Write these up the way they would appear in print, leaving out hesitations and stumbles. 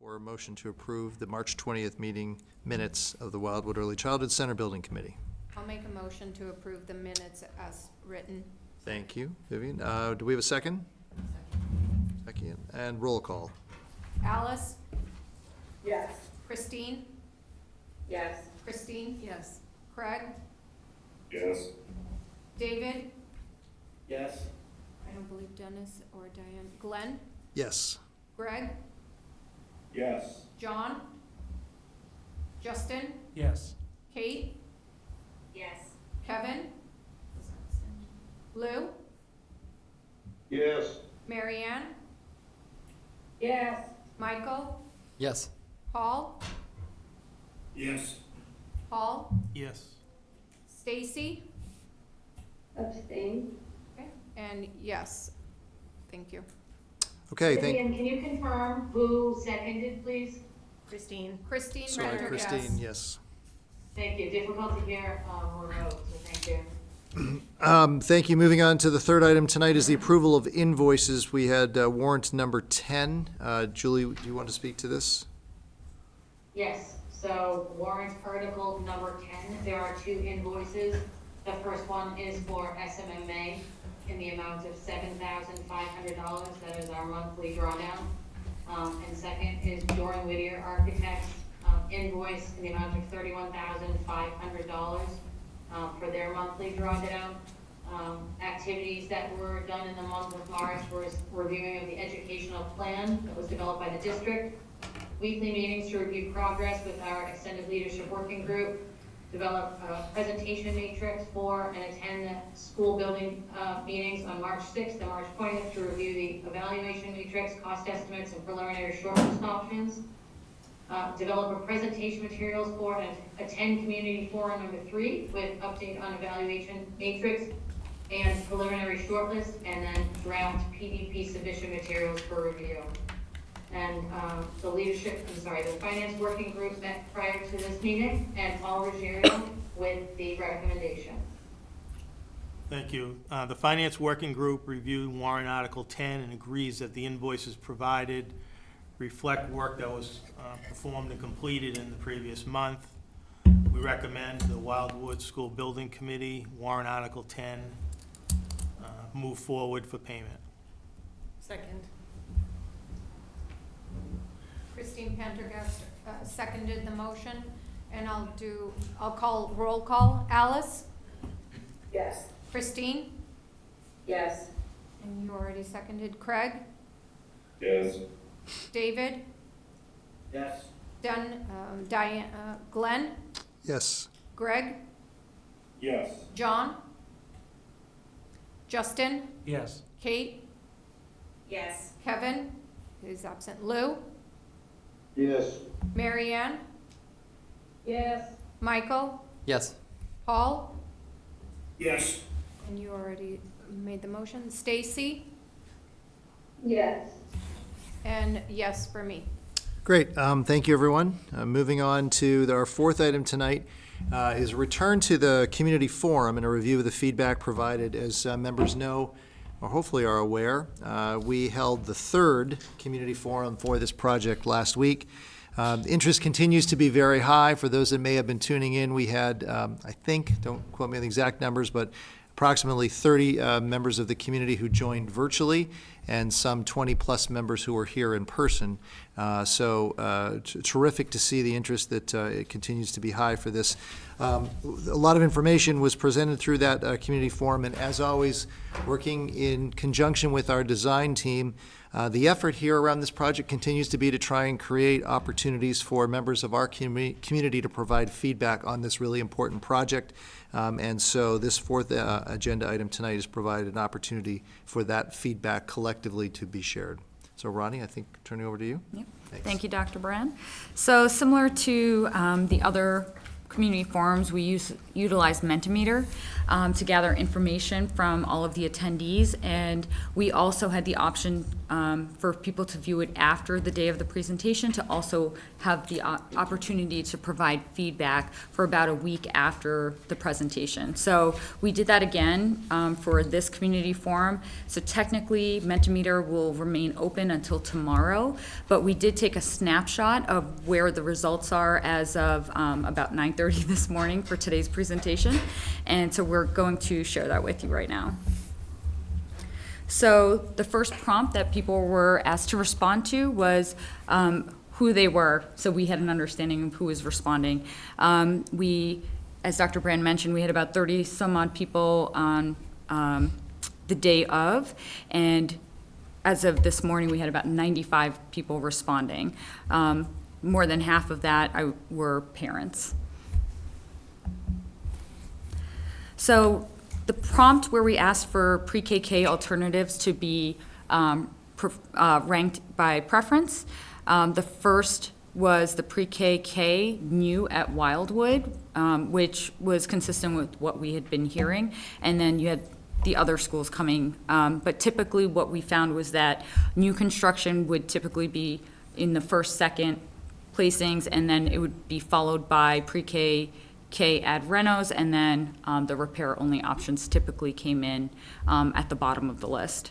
for a motion to approve the March 20th meeting minutes of the Wildwood Early Childhood Center Building Committee. I'll make a motion to approve the minutes as written. Thank you, Vivian. Do we have a second? Second. And roll call. Alice? Yes. Christine? Yes. Christine? Yes. Craig? Yes. David? Yes. I don't believe Dennis or Diane. Glenn? Yes. Greg? Yes. John? Justin? Yes. Kate? Yes. Kevin? Lou? Yes. Marianne? Yes. Michael? Yes. Paul? Yes. Paul? Yes. Stacy? Abstain. Okay. And yes. Thank you. Okay, Vivian, can you confirm who seconded, please? Christine sorry, Renner, Christine, yes. Thank you. Difficult to hear remote, so thank you. Thank you. Moving on to the third item tonight is the approval of invoices. We had warrant number 10. Julie, do you want to speak to this? Yes, so warrant article number 10, there are 2 invoices. The first one is for SMMA in the amount of $7,500. That is our monthly drawdown. And second is Doran Whittier Architects invoice in the amount of $31,500 for their monthly drawdown. Activities that were done in the month of March was reviewing of the educational plan that was developed by the district, weekly meetings to review progress with our extended leadership working group, develop a presentation matrix for and attend the school building meetings on March 6th and March 20th to review the evaluation matrix, cost estimates, and preliminary shortlist options. Develop a presentation materials for and attend community forum number 3 with update on evaluation matrix and preliminary shortlist, and then draft PDP submission materials for review. And the finance working group met prior to this meeting, and Paul Ruggiero with the recommendation. Thank you. The Finance Working Group reviewed warrant Article 10 and agrees that the invoices provided reflect work that was performed and completed in the previous month. We recommend the Wildwood School Building Committee warrant Article 10 move forward for payment. Second. Christine Pendergast seconded the motion, and I'll call roll call. Alice? Yes. Christine? Yes. And you already seconded. Craig? Yes. David? Yes. Diane, Glenn? Yes. Greg? Yes. John? Justin? Yes. Kate? Yes. Kevin? Who's absent? Lou? Yes. Marianne? Yes. Michael? Yes. Paul? Yes. And you already made the motion. Stacy? Yes. And yes for me. Great. Thank you, everyone. Moving on to our fourth item tonight is a return to the community forum and a review of the feedback provided. As members know, or hopefully are aware, we held the third community forum for this project last week. Interest continues to be very high. For those that may have been tuning in, we had, I think, don't quote me on the exact numbers, but approximately 30 members of the community who joined virtually, and some 20-plus members who were here in person. Terrific to see the interest that it continues to be high for this. A lot of information was presented through that community forum, and as always, working in conjunction with our design team, the effort here around this project continues to be to try and create opportunities for members of our community to provide feedback on this really important project. And so this fourth agenda item tonight has provided an opportunity for that feedback collectively to be shared. So Ronnie, I think turning over to you. Yep. Thanks. Thank you, Dr. Brand. So similar to the other community forums, we utilize Mentimeter to gather information from all of the attendees, and we also had the option for people to view it after the day of the presentation, to also have the opportunity to provide feedback for about a week after the presentation. So we did that again for this community forum. So technically, Mentimeter will remain open until tomorrow, but we did take a snapshot of where the results are as of about 9:30 this morning for today's presentation. And so we're going to share that with you right now. So the first prompt that people were asked to respond to was who they were. So we had an understanding of who was responding. As Dr. Brand mentioned, we had about 30 some odd people on the day of, and as of this morning, we had about 95 people responding. More than half of that were parents. So the prompt where we asked for pre-KK alternatives to be ranked by preference, the first was the pre-KK new at Wildwood, which was consistent with what we had been hearing, and then you had the other schools coming. But typically what we found was that new construction would typically be in the first, second placings, and then it would be followed by pre-KK ad renos, and then the repair-only options typically came in at the bottom of the list.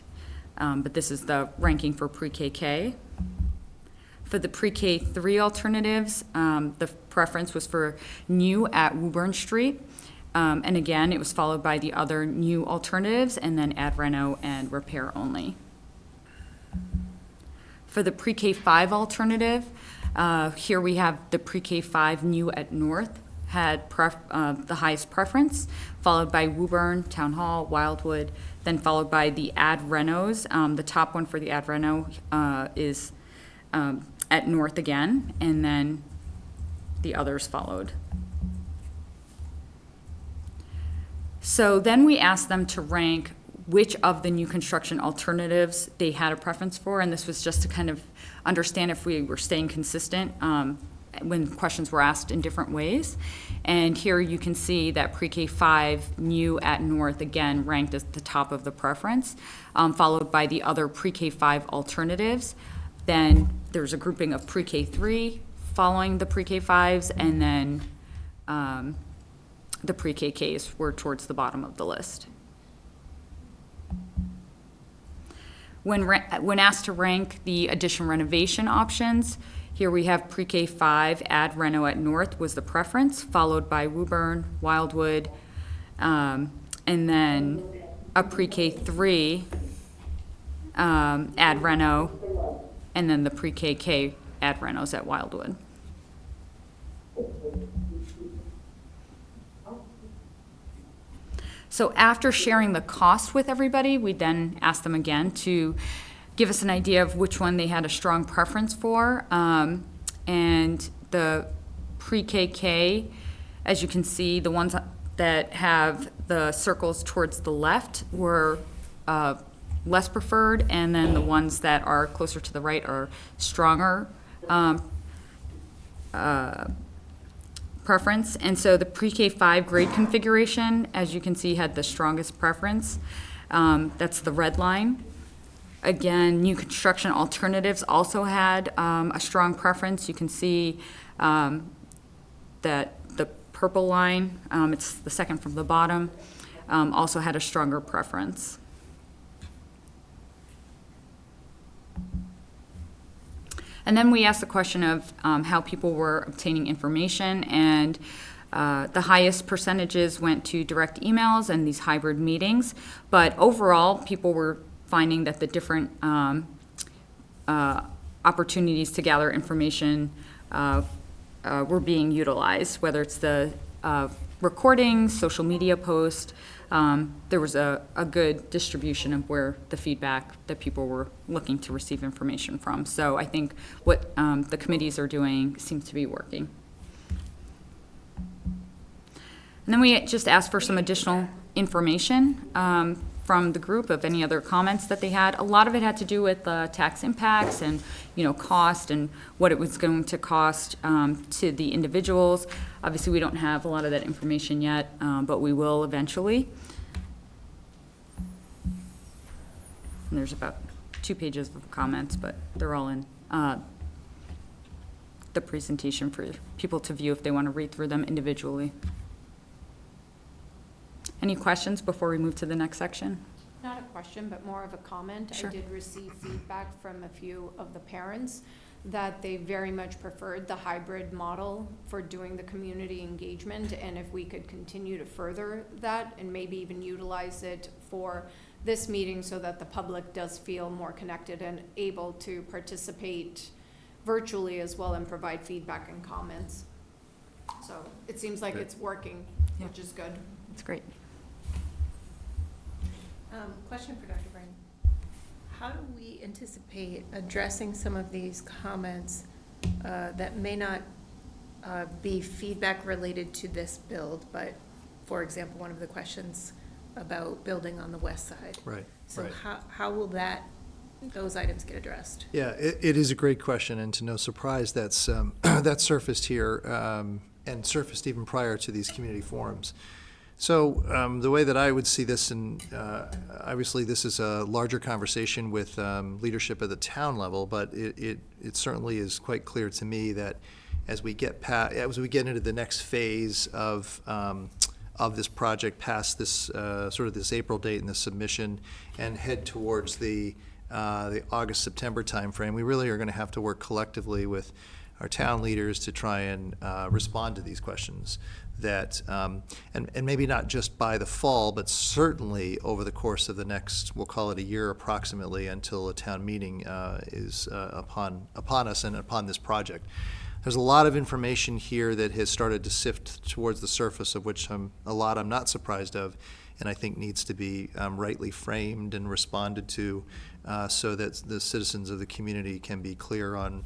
But this is the ranking for pre-KK. For the pre-K3 alternatives, the preference was for new at Woburn Street. And again, it was followed by the other new alternatives, and then ad reno and repair only. For the pre-K5 alternative, here we have the pre-K5 new at North had the highest preference, followed by Woburn, Town Hall, Wildwood, then followed by the ad renos. The top one for the ad reno is at North again, and then the others followed. So then we asked them to rank which of the new construction alternatives they had a preference for, and this was just to kind of understand if we were staying consistent when questions were asked in different ways. And here you can see that pre-K5 new at North again ranked at the top of the preference, followed by the other pre-K5 alternatives. Then there's a grouping of pre-K3 following the pre-K5s, and then the pre-KKs were towards the bottom of the list. When asked to rank the addition renovation options, here we have pre-K5 ad reno at North was the preference, followed by Woburn, Wildwood, and then a pre-K3 ad reno, and then the pre-KK ad renos at Wildwood. So after sharing the cost with everybody, we then asked them again to give us an idea of which one they had a strong preference for. And the pre-KK, as you can see, the ones that have the circles towards the left were less preferred, and then the ones that are closer to the right are stronger preference. And so the pre-K5 grade configuration, as you can see, had the strongest preference. That's the red line. Again, new construction alternatives also had a strong preference. You can see that the purple line, it's the second from the bottom, also had a stronger preference. And then we asked the question of how people were obtaining information, and the highest percentages went to direct emails and these hybrid meetings. But overall, people were finding that the different opportunities to gather information were being utilized, whether it's the recordings, social media posts. There was a good distribution of where the feedback that people were looking to receive information from. So I think what the committees are doing seems to be working. And then we just asked for some additional information from the group of any other comments that they had. A lot of it had to do with tax impacts and, cost and what it was going to cost to the individuals. Obviously, we don't have a lot of that information yet, but we will eventually. And there's about 2 pages of comments, but they're all in the presentation for people to view if they want to read through them individually. Any questions before we move to the next section? Not a question, but more of a comment. Sure. I did receive feedback from a few of the parents that they very much preferred the hybrid model for doing the community engagement, and if we could continue to further that and maybe even utilize it for this meeting so that the public does feel more connected and able to participate virtually as well and provide feedback and comments. So it seems like it's working, Yeah. which is good. That's great. Question for Dr. Brand. How do we anticipate addressing some of these comments that may not be feedback related to this build, but, for example, one of the questions about building on the west side? Right, So right. how will those items get addressed? Yeah, it is a great question, and to no surprise, that's that surfaced here and surfaced even prior to these community forums. So the way that I would see this, and obviously this is a larger conversation with leadership at the town level, but it certainly is quite clear to me that as we get into the next phase of this project, past this sort of this April date and the submission, and head towards the August-September timeframe, we really are going to have to work collectively with our town leaders to try and respond to these questions that, and maybe not just by the fall, but certainly over the course of the next, we'll call it a year approximately, until a town meeting is upon us and upon this project. There's a lot of information here that has started to sift towards the surface, of which a lot I'm not surprised of, and I think needs to be rightly framed and responded to so that the citizens of the community can be clear on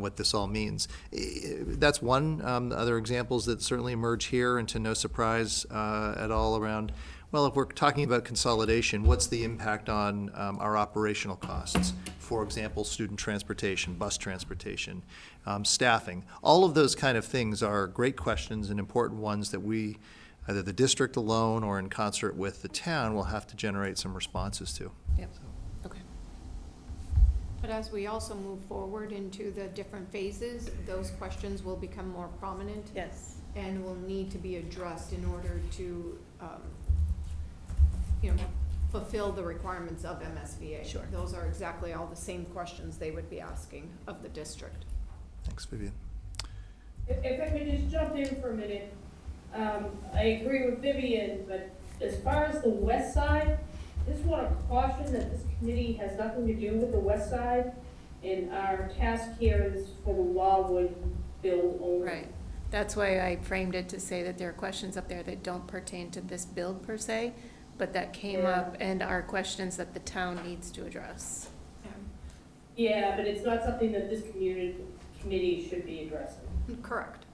what this all means. That's one. Other examples that certainly emerge here, and to no surprise at all around, well, if we're talking about consolidation, what's the impact on our operational costs? For example, student transportation, bus transportation, staffing. All of those kind of things are great questions and important ones that we, either the district alone or in concert with the town, will have to generate some responses to. Yep. Okay. But as we also move forward into the different phases, those questions will become more prominent Yes. and will need to be addressed in order to, fulfill the requirements of MSBA. Sure. Those are exactly all the same questions they would be asking of the district. Thanks, Vivian. If I could just jump in for a minute, I agree with Vivian, but as far as the west side, just want to caution that this committee has nothing to do with the west side, and our task here is for the Wildwood build only. Right. That's why I framed it to say that there are questions up there that don't pertain to this build per se, but that came Yeah. up and are questions that the town needs to address. Yeah, but it's not something that this committee should be addressing. Correct.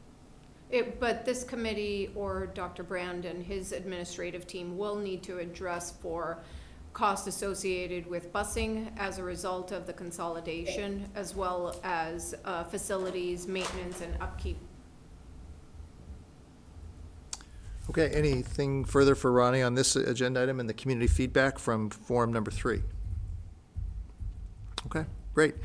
But this committee or Dr. Brand and his administrative team will need to address for costs associated with busing as a result of the consolidation, as well as facilities, maintenance, and upkeep. Okay, anything further for Ronnie on this agenda item and the community feedback from forum number 3? Okay, great.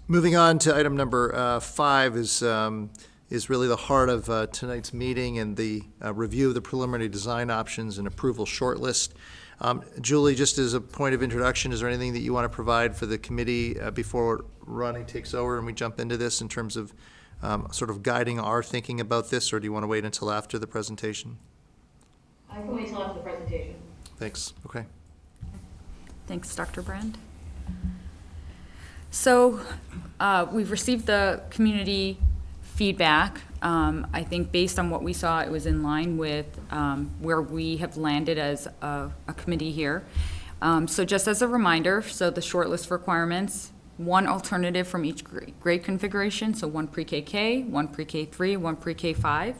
Moving on to item number 5 is really the heart of tonight's meeting and the review of the preliminary design options and approval shortlist. Julie, just as a point of introduction, is there anything that you want to provide for the committee before Ronnie takes over and we jump into this in terms of sort of guiding our thinking about this, or do you want to wait until after the presentation? I can wait till after the presentation. Thanks, okay. Thanks, Dr. Brand. So we've received the community feedback. I think based on what we saw, it was in line with where we have landed as a committee here. So just as a reminder, so the shortlist requirements, 1 alternative from each grade configuration, so 1 pre-KK, 1 pre-K3, 1 pre-K5,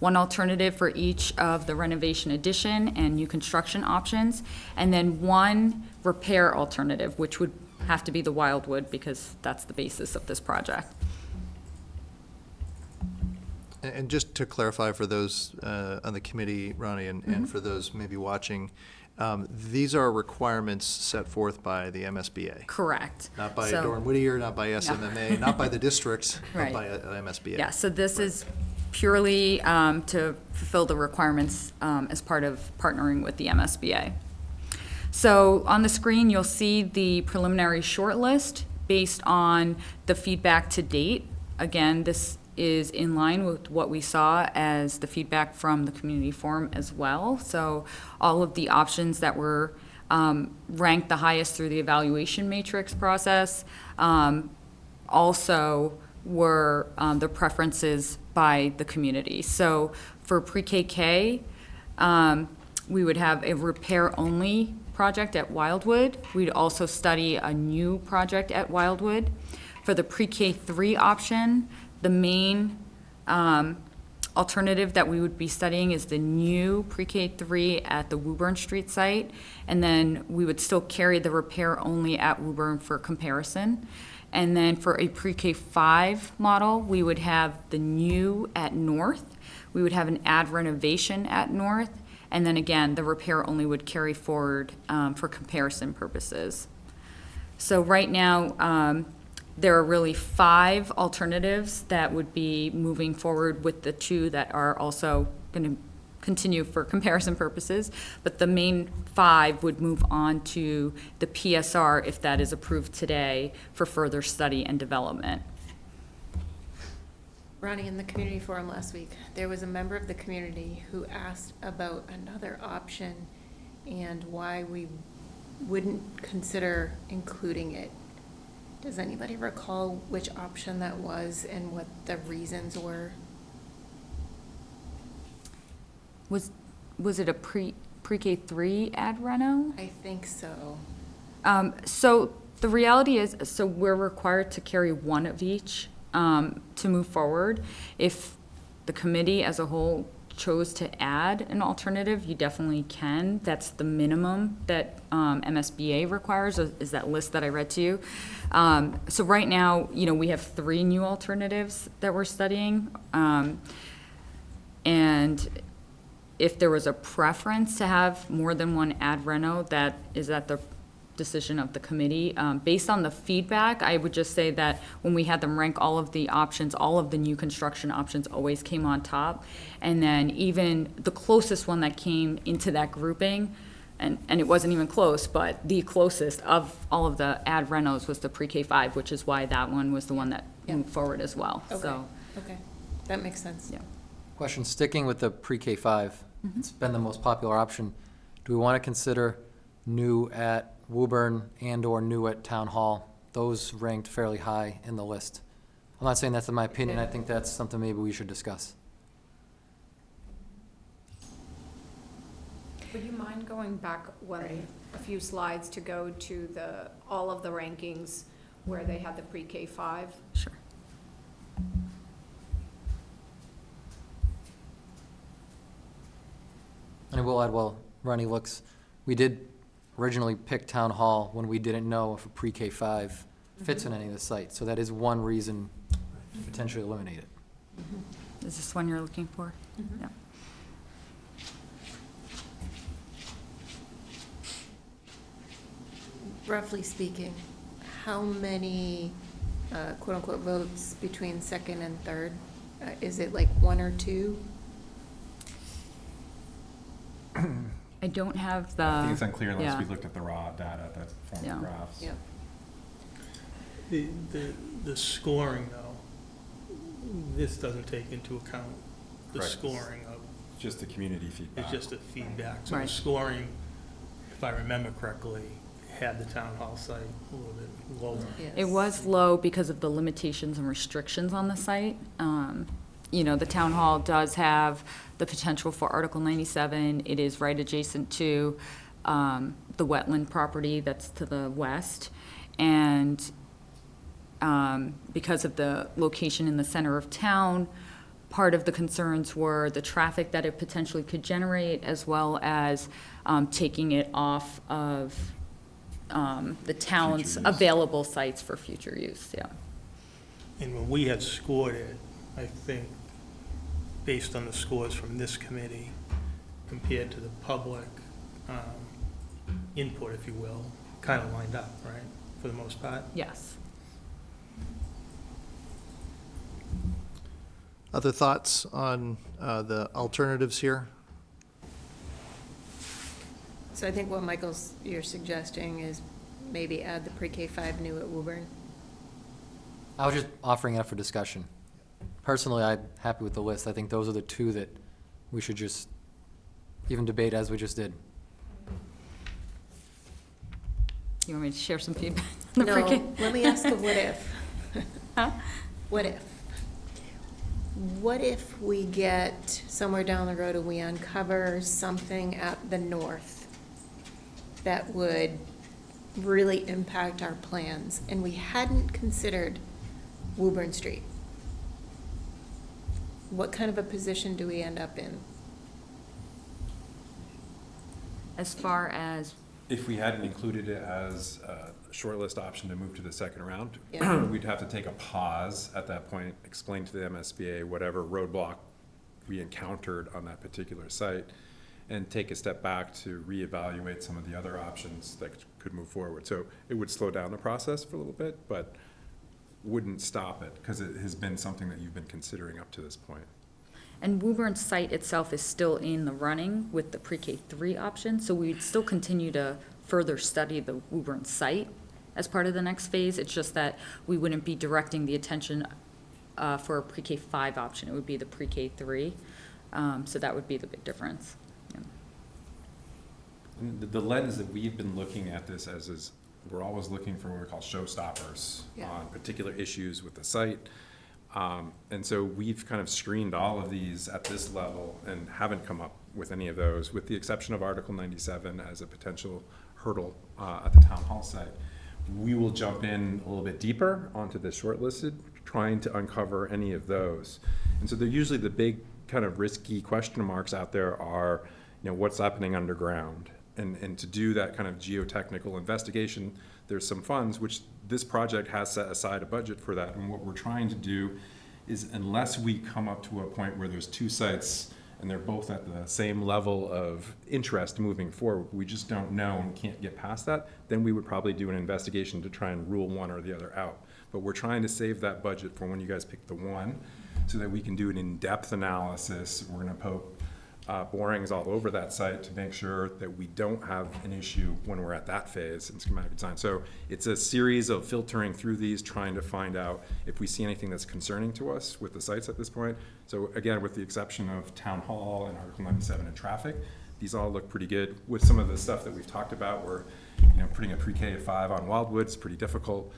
1 alternative for each of the renovation addition and new construction options, and then 1 repair alternative, which would have to be the Wildwood because that's the basis of this project. And just to clarify for those on the committee, Ronnie, and for those maybe watching, These are requirements set forth by the MSBA, Correct. not by So- Durham Whittier, not by SMMA, not by the districts, but Right. by MSBA. Yeah, so this is purely to fulfill the requirements as part of partnering with the MSBA. So on the screen, you'll see the preliminary shortlist based on the feedback to date. Again, this is in line with what we saw as the feedback from the community forum as well. So all of the options that were ranked the highest through the evaluation matrix process also were the preferences by the community. So for pre-KK, we would have a repair-only project at Wildwood. We'd also study a new project at Wildwood. For the pre-K3 option, the main alternative that we would be studying is the new pre-K3 at the Woburn Street site, and then we would still carry the repair only at Woburn for comparison. And then for a pre-K5 model, we would have the new at North, we would have an add renovation at North, and then again, the repair only would carry forward for comparison purposes. So right now, there are really 5 alternatives that would be moving forward with the 2 that are also going to continue for comparison purposes. But the main 5 would move on to the PSR if that is approved today for further study and development. Ronnie, in the community forum last week, there was a member of the community who asked about another option and why we wouldn't consider including it. Does anybody recall which option that was and what the reasons were? Was it a pre-K3 ad reno? I think so. So the reality is, so we're required to carry 1 of each to move forward. If the committee as a whole chose to add an alternative, you definitely can. That's the minimum that MSBA requires, is that list that I read to you. So right now, we have 3 new alternatives that we're studying. And if there was a preference to have more than 1 ad reno, that is at the decision of the committee. Based on the feedback, I would just say that when we had them rank all of the options, all of the new construction options always came on top. And then even the closest one that came into that grouping, and it wasn't even close, but the closest of all of the ad renos was the pre-K5, which is why that one was the one that moved forward as well. Okay. So, Okay, that makes sense. yeah. Question, sticking with the pre-K5, it's been the most popular option. Do we want to consider new at Woburn and/or new at Town Hall? Those ranked fairly high in the list. I'm not saying that's in my opinion, I think that's something maybe we should discuss. Would you mind going back a few slides to go to all of the rankings where they had the pre-K5? Sure. And I will add, while Ronnie looks, we did originally pick Town Hall when we didn't know if a pre-K5 fits in any of the sites. So that is one reason to potentially eliminate it. Is this one you're looking for? Mhm. Yeah. Roughly speaking, how many quote-unquote votes between second and third? Is it like 1 or 2? I don't have the. I think it's unclear unless yeah. we looked at the raw data that's from Yeah. the graphs. Yeah. The scoring, though, this doesn't take into account the Right. scoring of, Just the community feedback. it's just the feedback. So the Right. scoring, if I remember correctly, had the town hall site a little bit lower. It was low because of the limitations and restrictions on the site. The town hall does have the potential for Article 97. It is right adjacent to the wetland property that's to the west. And because of the location in the center of town, part of the concerns were the traffic that it potentially could generate, as well as taking it off of the town's Future use. available sites for future use, yeah. And when we had scored it, I think, based on the scores from this committee compared to the public, input, if you will, kind of lined up, right, for the most part. Yes. Other thoughts on the alternatives here? So I think what you're suggesting is maybe add the pre-K-5 new at Woburn. I was just offering it up for discussion. Personally, I'm happy with the list. I think those are the two that we should just even debate as we just did. You want me to share some feedback on the No, pre-K? let me ask a what if. Huh? What if? What if we get somewhere down the road and we uncover something at the north that would really impact our plans, and we hadn't considered Woburn Street? What kind of a position do we end up in? As far as, If we hadn't included it as a shortlist option to move to the second round, Yeah. we'd have to take a pause at that point, explain to the MSBA whatever roadblock we encountered on that particular site, and take a step back to reevaluate some of the other options that could move forward. So it would slow down the process for a little bit, but wouldn't stop it, because it has been something that you've been considering up to this point. and Woburn's site itself is still in the running with the pre-K3 option, so we'd still continue to further study the Woburn site as part of the next phase. It's just that we wouldn't be directing the attention for a pre-K5 option. It would be the pre-K3. So that would be the big difference. Yeah. And the lens that we've been looking at this as is, we're always looking for what we call showstoppers Yeah. on particular issues with the site. And so we've kind of screened all of these at this level and haven't come up with any of those, with the exception of Article 97 as a potential hurdle at the town hall site. We will jump in a little bit deeper onto the shortlisted, trying to uncover any of those. And so they're usually the big kind of risky question marks out there are, what's happening underground? And to do that kind of geotechnical investigation, there's some funds, which this project has set aside a budget for that. And what we're trying to do is, unless we come up to a point where there's two sites and they're both at the same level of interest moving forward, we just don't know and can't get past that, then we would probably do an investigation to try and rule one or the other out. But we're trying to save that budget for when you guys pick the one, so that we can do an in-depth analysis. We're gonna poke borings all over that site to make sure that we don't have an issue when we're at that phase in schematic design. So it's a series of filtering through these, trying to find out if we see anything that's concerning to us with the sites at this point. So again, with the exception of Town Hall and Article 97 and traffic, these all look pretty good. With some of the stuff that we've talked about, where putting a pre-K at 5 on Wildwood is pretty difficult,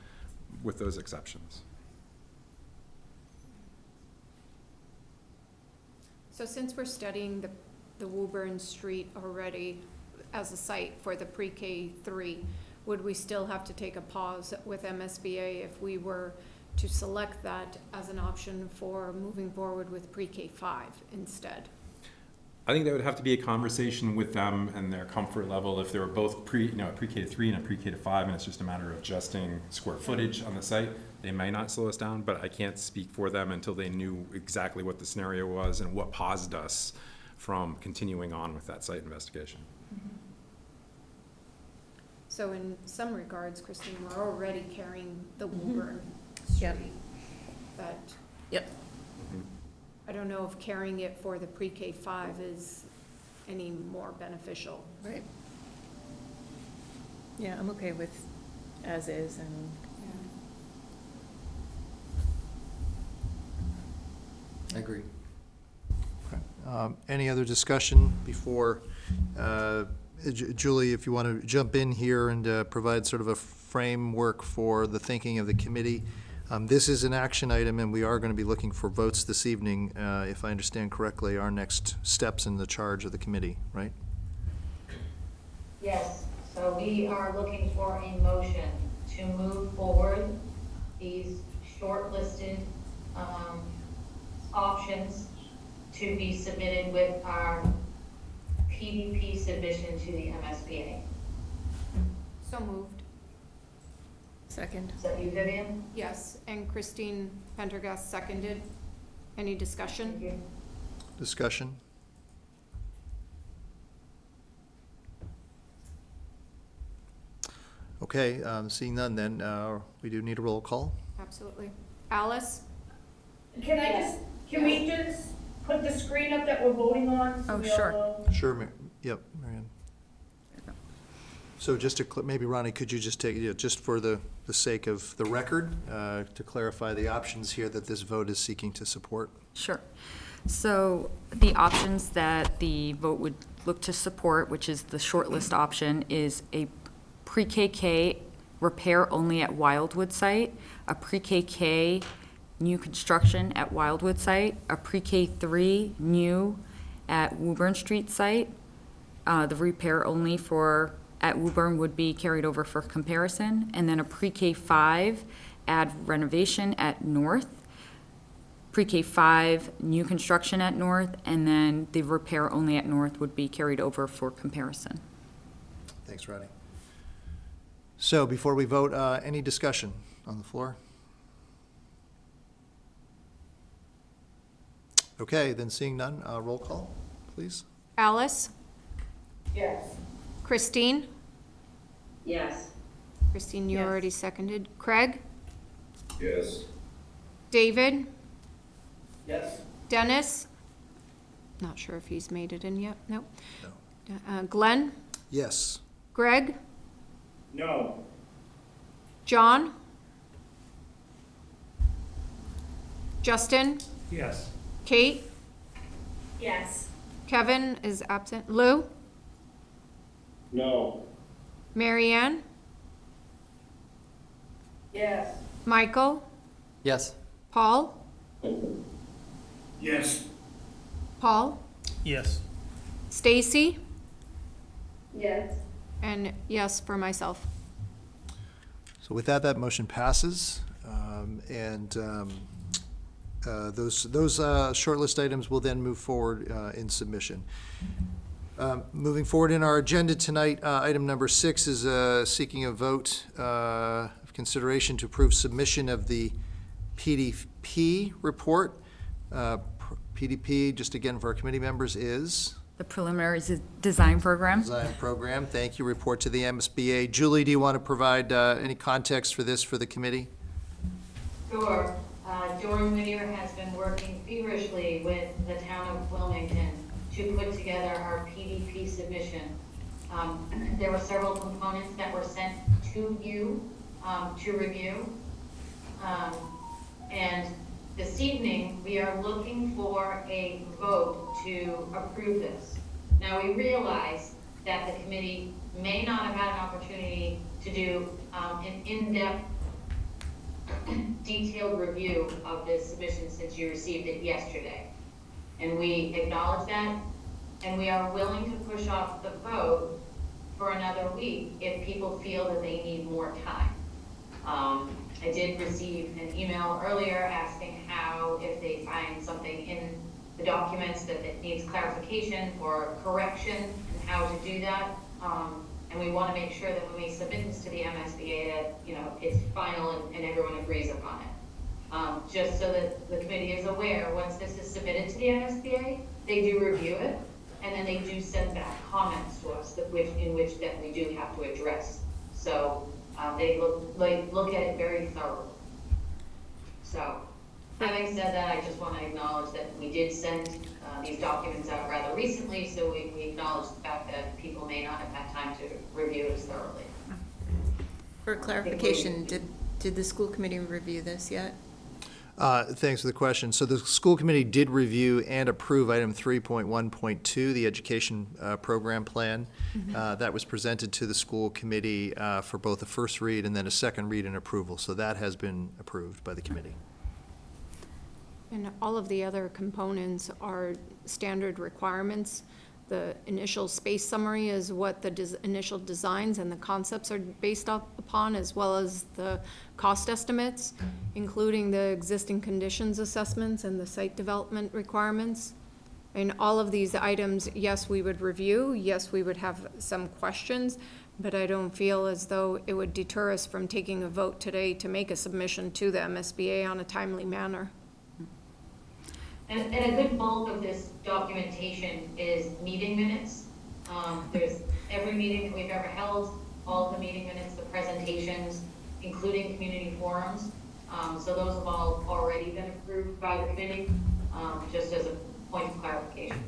with those exceptions. So since we're studying the Woburn Street already as a site for the pre-K3, would we still have to take a pause with MSBA if we were to select that as an option for moving forward with pre-K5 instead? I think that would have to be a conversation with them and their comfort level. If they were both a pre-K 3 and a pre-K to 5, and it's just a matter of adjusting square footage on the site, they may not slow us down, but I can't speak for them until they knew exactly what the scenario was and what paused us from continuing on with that site investigation. So in some regards, Christine, we're already carrying the Woburn Yep. Street. That, Yep. I don't know if carrying it for the pre-K5 is any more beneficial. Right. Yeah, I'm okay with as is, and I agree. Any other discussion before, Julie, if you want to jump in here and provide sort of a framework for the thinking of the committee? This is an action item, and we are going to be looking for votes this evening, if I understand correctly, our next steps in the charge of the committee, right? Yes, so we are looking for a motion to move forward these shortlisted options to be submitted with our PDP submission to the MSBA. So moved. second. Is that you, Vivian? Yes, and Christine Pendergast seconded. Any discussion? Thank you. Discussion? Okay, seeing none then, we do need a roll call. Absolutely. Alice? Can we just put the screen up that we're voting on? So Oh, we all sure. know? Sure, yep, Marianne. So just to, maybe Ronnie, could you just take, just for the sake of the record, to clarify the options here that this vote is seeking to support? Sure. So the options that the vote would look to support, which is the shortlist option, is a pre-KK repair only at Wildwood site, a pre-KK new construction at Wildwood site, a pre-K3 new at Woburn Street site. The repair only at Woburn would be carried over for comparison, and then a pre-K5 add renovation at North, pre-K5 new construction at North, and then the repair only at North would be carried over for comparison. Thanks, Ronnie. So before we vote, any discussion on the floor? Okay, then seeing none, roll call, please. Alice? Yes. Christine? Yes. Christine, you Yes. already seconded. Craig? Yes. David? Yes. Dennis? Not sure if he's made it in yet. Nope. No. Glenn? Yes. Greg? No. John? Justin? Yes. Kate? Yes. Kevin is absent. Lou? No. Marianne? Yes. Michael? Yes. Paul? Yes. Paul? Yes. Stacy? Yes. And yes for myself. So with that, that motion passes. Those shortlist items will then move forward in submission. Moving forward in our agenda tonight, item number 6 is seeking a vote of consideration to approve submission of the PDP report. PDP, just again for our committee members, is The preliminary design program. design program. Thank you. Report to the MSBA. Julie, do you want to provide any context for this for the committee? Sure. Jordan Whittier has been working feverishly with the town of Wilmington to put together our PDP submission. There were several components that were sent to you to review. And this evening, we are looking for a vote to approve this. Now, we realize that the committee may not have had an opportunity to do an in-depth, detailed review of this submission since you received it yesterday. And we acknowledge that, and we are willing to push off the vote for another week if people feel that they need more time. I did receive an email earlier asking how, if they find something in the documents that needs clarification or correction, and how to do that. And we want to make sure that when we submit this to the MSBA that, it's final and everyone agrees upon it. Just so that the committee is aware, once this is submitted to the MSBA, they do review it, and then they do send back comments to us in which that we do have to address. So they look at it very thoroughly. So, having said that, I just want to acknowledge that we did send these documents out rather recently, so we acknowledge the fact that people may not have had time to review as thoroughly. For clarification, did the school committee review this yet? Thanks for the question. So the school committee did review and approve item 3.1.2, the education program plan. That was presented to the school committee for both a first read and then a second read and approval. So that has been approved by the committee. And all of the other components are standard requirements. The initial space summary is what the initial designs and the concepts are based upon, as well as the cost estimates, including the existing conditions assessments and the site development requirements. And all of these items, yes, we would review, yes, we would have some questions, but I don't feel as though it would deter us from taking a vote today to make a submission to the MSBA on a timely manner. And a good bulk of this documentation is meeting minutes. There's every meeting that we've ever held, all of the meeting minutes, the presentations, including community forums. So those have all already been approved by the committee, just as a point of clarification.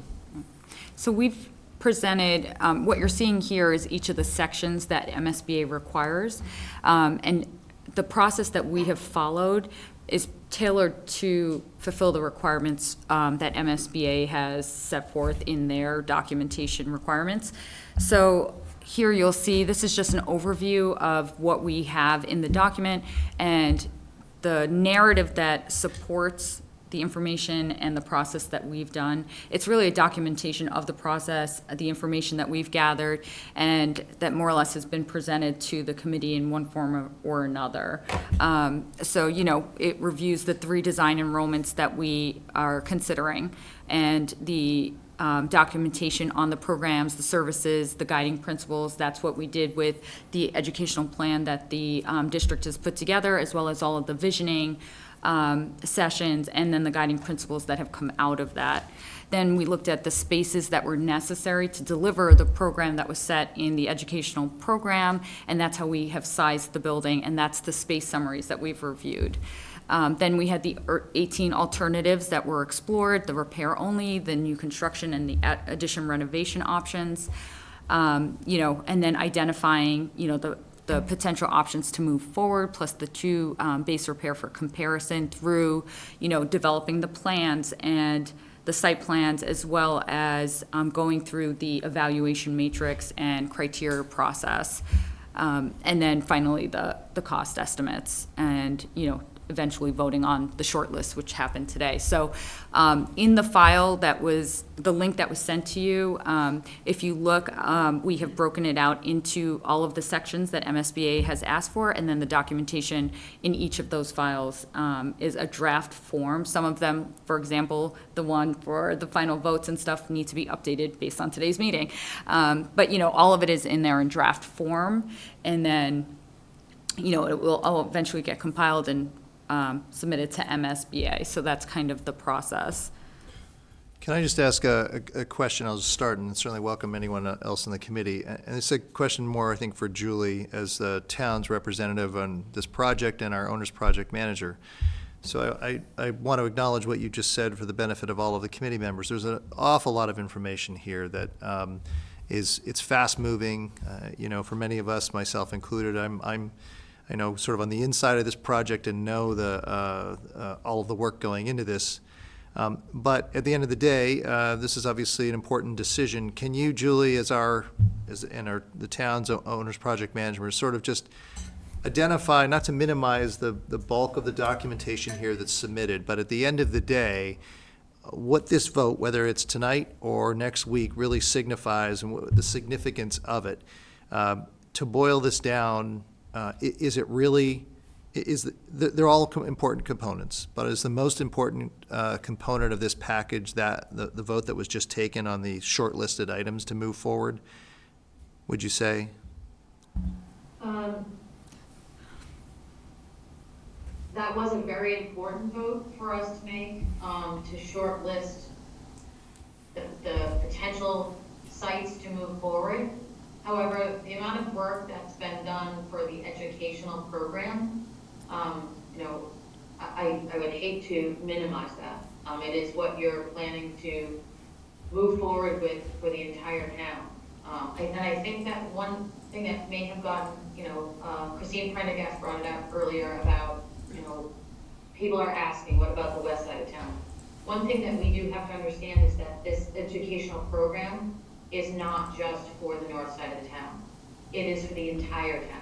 So we've presented, what you're seeing here is each of the sections that MSBA requires. And the process that we have followed is tailored to fulfill the requirements that MSBA has set forth in their documentation requirements. So here you'll see, this is just an overview of what we have in the document and the narrative that supports the information and the process that we've done. It's really a documentation of the process, the information that we've gathered, and that more or less has been presented to the committee in one form or another. So, you know, it reviews the 3 design enrollments that we are considering, and the documentation on the programs, the services, the guiding principles. That's what we did with the educational plan that the district has put together, as well as all of the visioning sessions, and then the guiding principles that have come out of that. Then we looked at the spaces that were necessary to deliver the program that was set in the educational program, and that's how we have sized the building, and that's the space summaries that we've reviewed. Then we had the 18 alternatives that were explored, the repair only, the new construction, and the addition renovation options. You know, and then identifying, you know, the potential options to move forward, plus the 2 base repair for comparison through, you know, developing the plans and the site plans, as well as going through the evaluation matrix and criteria process. And then finally, the cost estimates and, you know, eventually voting on the short list, which happened today. So in the file that was, the link that was sent to you, if you look, we have broken it out into all of the sections that MSBA has asked for, and then the documentation in each of those files is a draft form. Some of them, for example, the one for the final votes and stuff, need to be updated based on today's meeting. But, you know, all of it is in there in draft form, and then, you know, it will all eventually get compiled and submitted to MSBA. So that's kind of the process. Can I just ask a question? I'll just start and certainly welcome anyone else in the committee. And it's a question more, I think, for Julie as the town's representative on this project and our owner's project manager. So I want to acknowledge what you just said for the benefit of all of the committee members. There's an awful lot of information here that it's fast moving. You know, for many of us, myself included, I know sort of on the inside of this project and know all of the work going into this. But at the end of the day, this is obviously an important decision. Can you, Julie, the town's owner's project manager, sort of just identify, not to minimize the bulk of the documentation here that's submitted, but at the end of the day, what this vote, whether it's tonight or next week, really signifies and the significance of it. To boil this down, is it really, they're all important components, but is the most important component of this package that the vote that was just taken on the shortlisted items to move forward, would you say? That was a very important vote for us to make, to shortlist the potential sites to move forward. However, the amount of work that's been done for the educational program, you know, I would hate to minimize that. It is what you're planning to move forward with for the entire town. And I think that one thing that may have gotten, you know, Christine Prendergast brought it up earlier about, you know, people are asking, what about the west side of town? One thing that we do have to understand is that this educational program is not just for the north side of the town. It is for the entire town.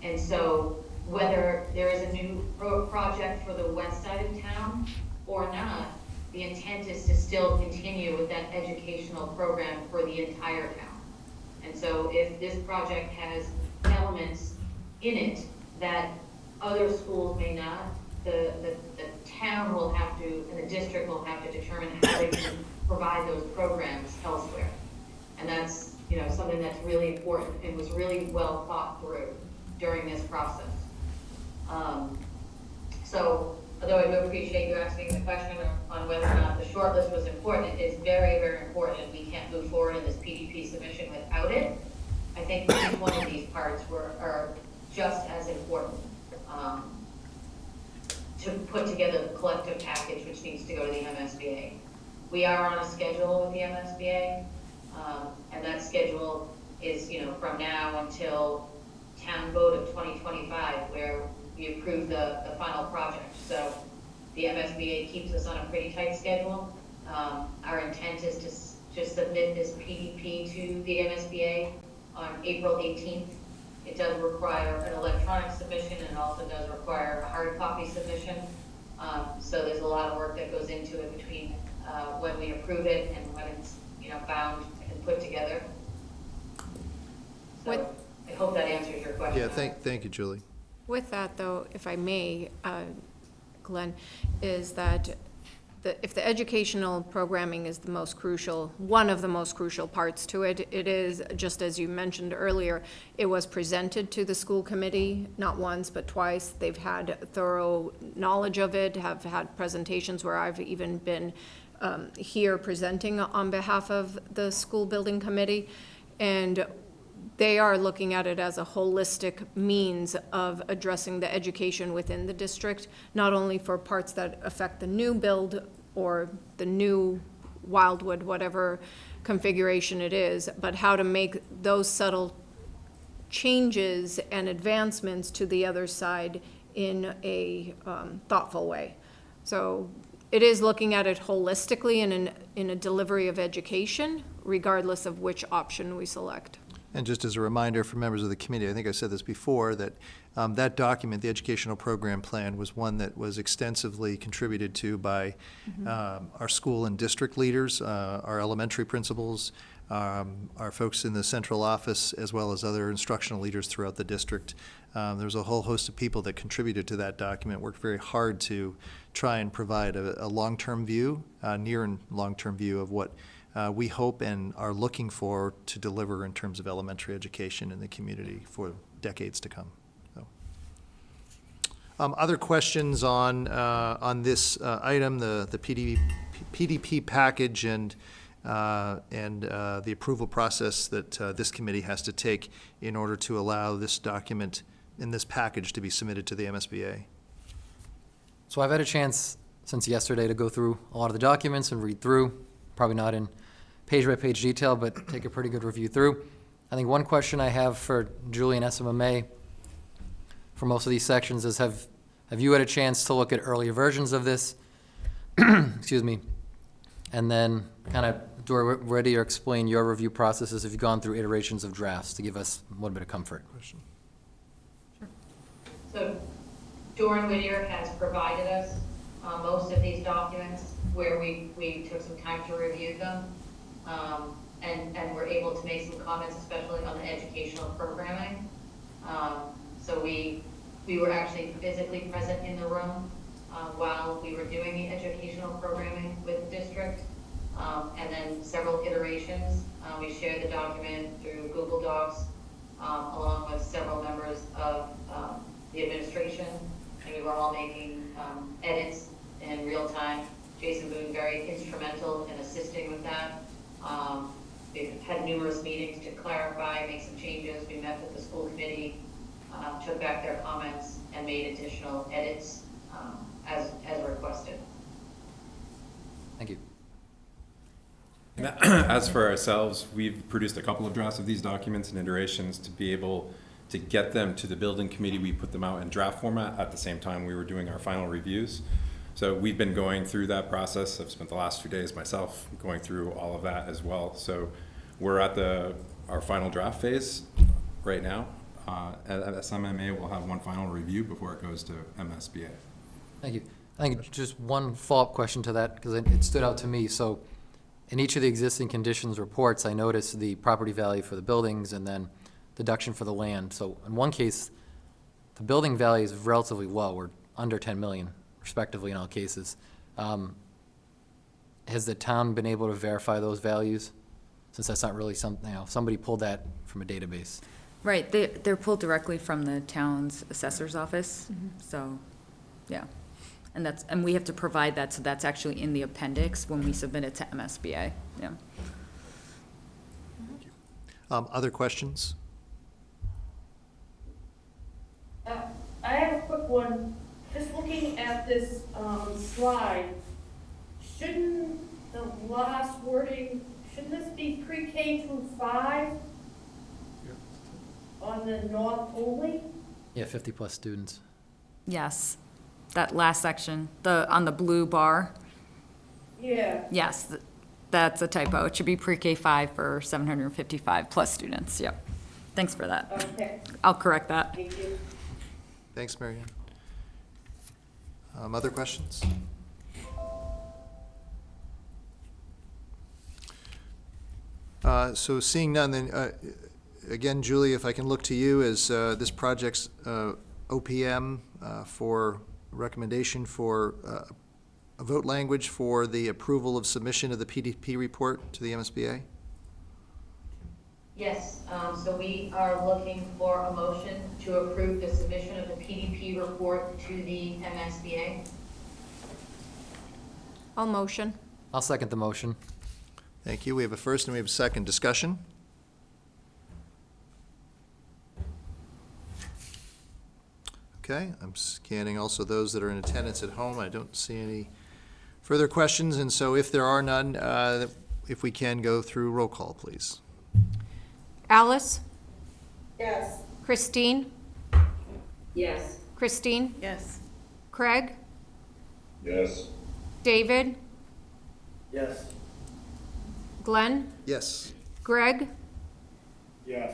And so whether there is a new project for the west side of town or not, the intent is to still continue with that educational program for the entire town. And so if this project has elements in it that other schools may not, the town will have to, and the district will have to determine how they can provide those programs elsewhere. And that's, you know, something that's really important and was really well thought through during this process. So, although I do appreciate you asking the question on whether or not the shortlist was important, it is very, very important. We can't move forward in this PDP submission without it. I think each one of these parts are just as important to put together the collective package which needs to go to the MSBA. We are on a schedule with the MSBA, and that schedule is, from now until town vote of 2025, where we approve the final project. So the MSBA keeps us on a pretty tight schedule. Our intent is to submit this PDP to the MSBA on April 18th. It does require an electronic submission, and it also does require a hard copy submission. So there's a lot of work that goes into it between when we approve it and when it's bound and put together. So I hope that answers your question. Yeah, thank you, Julie. With that, though, if I may, Glenn, is that if the educational programming is the most crucial, one of the most crucial parts to it, it is, just as you mentioned earlier, it was presented to the school committee, not once, but twice. They've had thorough knowledge of it, have had presentations where I've even been here presenting on behalf of the school building committee. And they are looking at it as a holistic means of addressing the education within the district, not only for parts that affect the new build or the new Wildwood, whatever configuration it is, but how to make those subtle changes and advancements to the other side in a thoughtful way. So it is looking at it holistically in a delivery of education, regardless of which option we select. And just as a reminder for members of the committee, I think I said this before, that that document, the educational program plan, was one that was extensively contributed to by our school and district leaders, our elementary principals, our folks in the central office, as well as other instructional leaders throughout the district. There's a whole host of people that contributed to that document, worked very hard to try and provide a long-term view, near and long-term view of what we hope and are looking for to deliver in terms of elementary education in the community for decades to come. So, other questions on this item, the PDP package and the approval process that this committee has to take in order to allow this document in this package to be submitted to the MSBA? So I've had a chance since yesterday to go through a lot of the documents and read through, probably not in page-by-page detail, but take a pretty good review through. I think one question I have for Julie and SMMA for most of these sections is, have you had a chance to look at earlier versions of this? Excuse me. And then kind of, Dora, ready to explain your review processes if you've gone through iterations of drafts to give us a little bit of comfort. Question. So Doran Whittier has provided us most of these documents where we took some time to review them. And we're able to make some comments, especially on the educational programming. So we were actually physically present in the room while we were doing the educational programming with the district. And then several iterations. We shared the document through Google Docs along with several members of the administration, and we were all making edits in real time. Jason Boone, very instrumental in assisting with that. We've had numerous meetings to clarify, make some changes. We met with the school committee, took back their comments, and made additional edits as requested. Thank you. And as for ourselves, we've produced a couple of drafts of these documents and iterations to be able to get them to the building committee. We put them out in draft format at the same time we were doing our final reviews. So we've been going through that process. I've spent the last few days myself going through all of that as well. So we're at our final draft phase right now. At SMMA, we'll have one final review before it goes to MSBA. Thank you. I think just one follow-up question to that, because it stood out to me. So in each of the existing conditions reports, I noticed the property value for the buildings and then deduction for the land. So in one case, the building value is relatively low. We're under 10 million, respectively, in all cases. Has the town been able to verify those values? Since that's not really something, somebody pulled that from a database. Right, they're pulled directly from the town's assessor's office, so, yeah. And we have to provide that, so that's actually in the appendix when we submit it to MSBA, yeah. Other questions one. Just looking at this, slide, shouldn't the last wording, shouldn't this be pre-K through 5? On the north only? Yeah, 50-plus students. Yes, that last section, on the blue bar, Yeah. yes, that's a typo. It should be pre-K 5 for 755 plus students, yep. Thanks for that. Okay, I'll correct that. thank you. Thanks, Mary Ann. Other questions? So seeing none, then, again, Julie, if I can look to you as this project's OPM for recommendation for a vote language for the approval of submission of the PDP report to the MSBA? Yes, so we are looking for a motion to approve the submission of the PDP report to the MSBA. I'll motion. I'll second the motion. Thank you. We have a first and we have a second. Discussion? Okay, I'm scanning also those that are in attendance at home. I don't see any further questions, and so if there are none, if we can go through roll call, please. Alice? Yes. Christine? Yes. Christine? Yes. Craig? Yes. David? Yes. Glenn? Yes. Greg? Yes.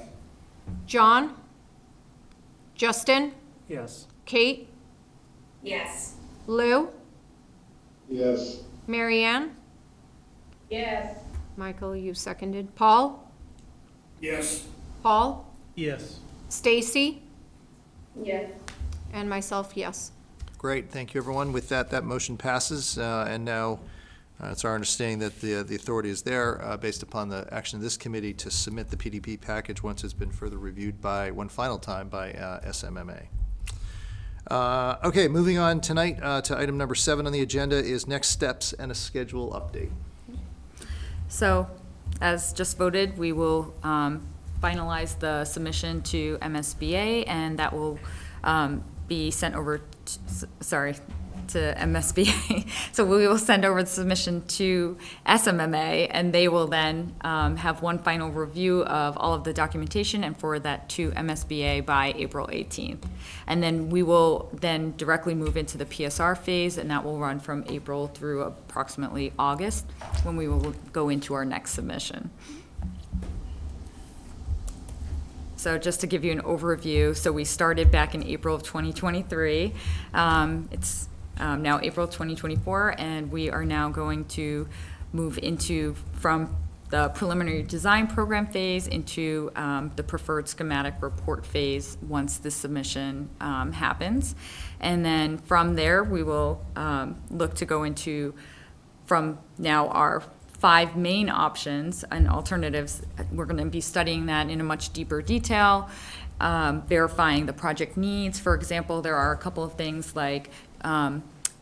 John? Justin? Yes. Kate? Yes. Lou? Yes. Mary Ann? Yes. Michael, you seconded. Paul? Yes. Paul? Yes. Stacy? Yes. And myself, yes. Great, thank you, everyone. With that, that motion passes, and now it's our understanding that the authority is there, based upon the action of this committee, to submit the PDP package once it's been further reviewed by, one final time, by SMMA. Okay, moving on tonight to item number 7 on the agenda is next steps and a schedule update. So, as just voted, we will finalize the submission to MSBA, and that will be sent over, to MSBA. So we will send over the submission to SMMA, and they will then have one final review of all of the documentation and forward that to MSBA by April 18th. And then we will then directly move into the PSR phase, and that will run from April through approximately August, when we will go into our next submission. So just to give you an overview, so we started back in April of 2023. It's now April 2024, and we are now going to move into, from the preliminary design program phase into the preferred schematic report phase once the submission happens. And then from there, we will look to go into, from now, our 5 main options and alternatives. We're going to be studying that in a much deeper detail, verifying the project needs. For example, there are a couple of things like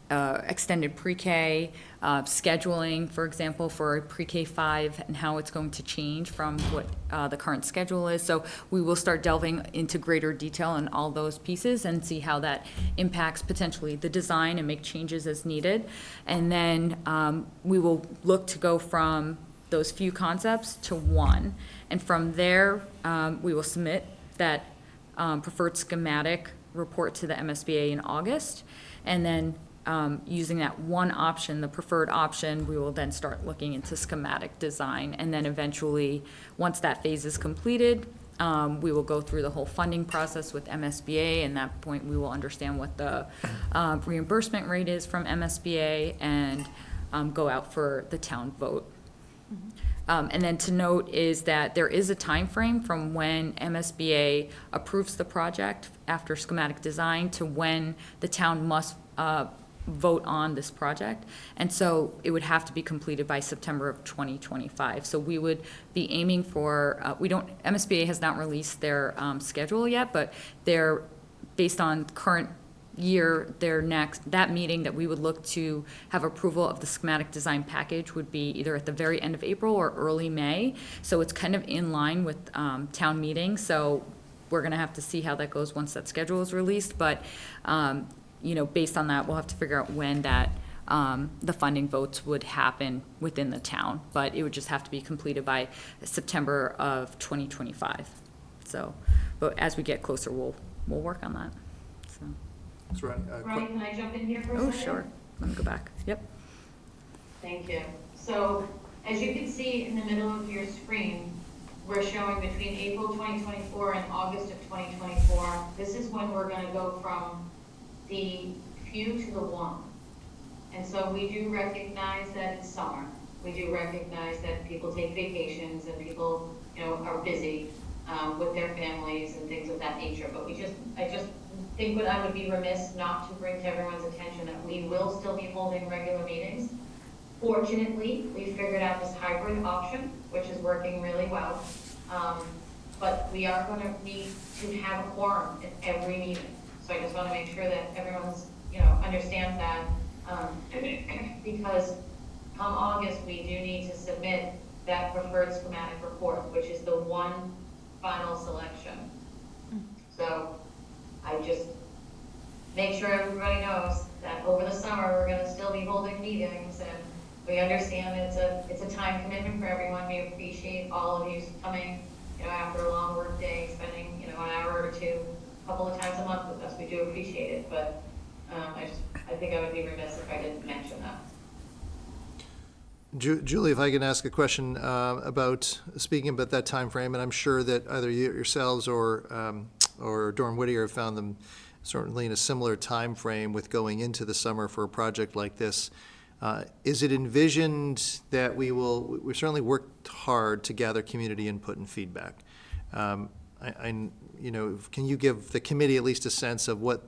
extended pre-K, scheduling, for example, for pre-K 5 and how it's going to change from what the current schedule is. So we will start delving into greater detail on all those pieces and see how that impacts potentially the design and make changes as needed. And then we will look to go from those few concepts to one. And from there, we will submit that preferred schematic report to the MSBA in August. And then using that one option, the preferred option, we will then start looking into schematic design. And then eventually, once that phase is completed, we will go through the whole funding process with MSBA. And at that point, we will understand what the reimbursement rate is from MSBA and go out for the town vote. And then to note is that there is a time frame from when MSBA approves the project after schematic design to when the town must vote on this project. And so it would have to be completed by September of 2025. So we would be aiming for, MSBA has not released their schedule yet, but they're, based on current year, that meeting that we would look to have approval of the schematic design package would be either at the very end of April or early May. So it's kind of in line with town meeting. So we're gonna have to see how that goes once that schedule is released, but, you know, based on that, we'll have to figure out when that, the funding votes would happen within the town, but it would just have to be completed by September of 2025. So, but as we get closer, we'll work on that, so. That's right. Ronnie, can I jump in here for a Oh, second? sure, let me go back, yep. Thank you. So, as you can see in the middle of your screen, we're showing between April 2024 and August of 2024, this is when we're gonna go from the few to the one. And so we do recognize that it's summer. We do recognize that people take vacations and people, you know, are busy with their families and things of that nature. But I just think I would be remiss not to bring to everyone's attention that we will still be holding regular meetings. Fortunately, we figured out this hybrid option, which is working really well. But we are going to need to have a quorum at every meeting. So I just want to make sure that everyone's, you know, understands that. Because come August, we do need to submit that preferred schematic report, which is the one final selection. So I just make sure everybody knows that over the summer, we're gonna still be holding meetings, and we understand it's a time commitment for everyone. We appreciate all of you coming, you know, after a long work day, spending, you know, an hour or two, a couple of times a month with us. We do appreciate it, but I think I would be remiss if I didn't mention that. Julie, if I can ask a question speaking about that time frame, and I'm sure that either you yourselves or Dorn Whittier have found them certainly in a similar time frame with going into the summer for a project like this. Is it envisioned that we certainly worked hard to gather community input and feedback? You know, can you give the committee at least a sense of what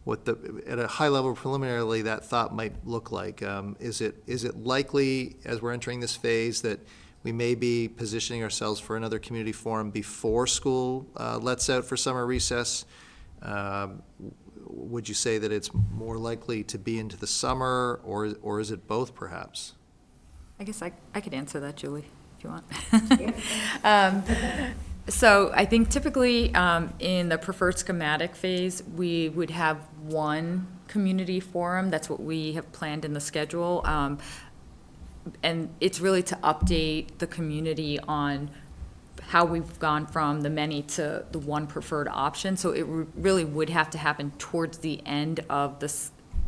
at a high level preliminarily that thought might look like? Is it likely, as we're entering this phase, that we may be positioning ourselves for another community forum before school lets out for summer recess? Would you say that it's more likely to be into the summer, or is it both perhaps? I guess I could answer that, Julie, if you want. So I think typically in the preferred schematic phase, we would have one community forum. That's what we have planned in the schedule. And it's really to update the community on how we've gone from the many to the one preferred option. So it really would have to happen towards the end of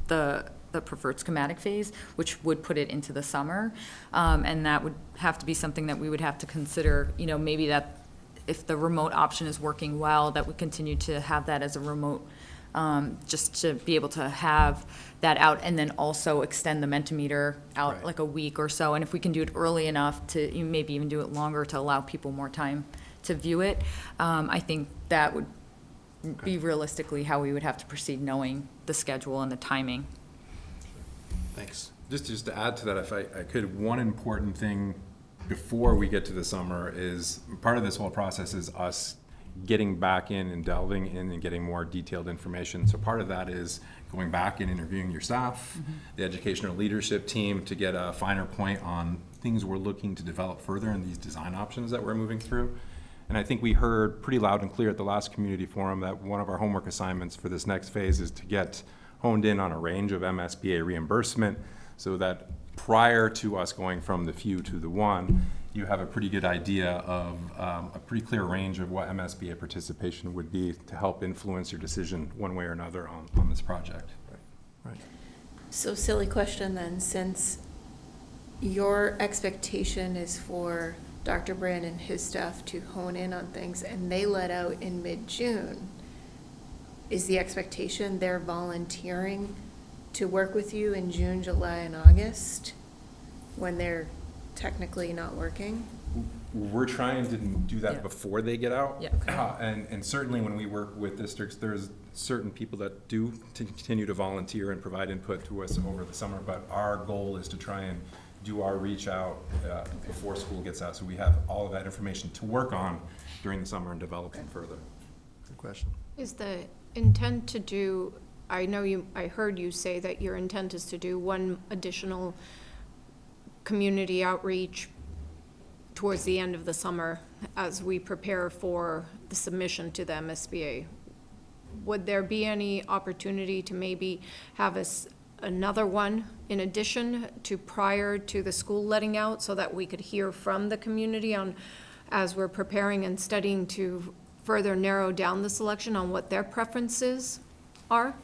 the preferred schematic phase, which would put it into the summer. And that would have to be something that we would have to consider, you know, maybe that if the remote option is working well, that we continue to have that as a remote, just to be able to have that out, and then also extend the Mentimeter out Right. like a week or so. And if we can do it early enough to maybe even do it longer to allow people more time to view it, I think that would be realistically how we would have to proceed, knowing the schedule and the timing. Thanks. Just to add to that, if I could, one important thing before we get to the summer is, part of this whole process is us getting back in and delving in and getting more detailed information. So part of that is going back and interviewing your staff, the educational leadership team, to get a finer point on things we're looking to develop further in these design options that we're moving through. And I think we heard pretty loud and clear at the last community forum that one of our homework assignments for this next phase is to get honed in on a range of MSBA reimbursement, so that prior to us going from the few to the one, you have a pretty good idea of a pretty clear range of what MSBA participation would be to help influence your decision one way or another on this project. Right. So silly question then, since your expectation is for Dr. Brand and his staff to hone in on things, and they let out in mid-June, is the expectation they're volunteering to work with you in June, July, and August, when they're technically not working? We're trying to do that Yeah. before they get out. Yeah. And certainly when we work with districts, there's certain people that do continue to volunteer and provide input to us over the summer, but our goal is to try and do our reach out before school gets out, so we have all of that information to work on during the summer and develop it further. Good question. Is the intent to do, I heard you say that your intent is to do one additional community outreach towards the end of the summer as we prepare for the submission to the MSBA. Would there be any opportunity to maybe have another one in addition to prior to the school letting out, so that we could hear from the community on, as we're preparing and studying to further narrow down the selection on what their preferences are?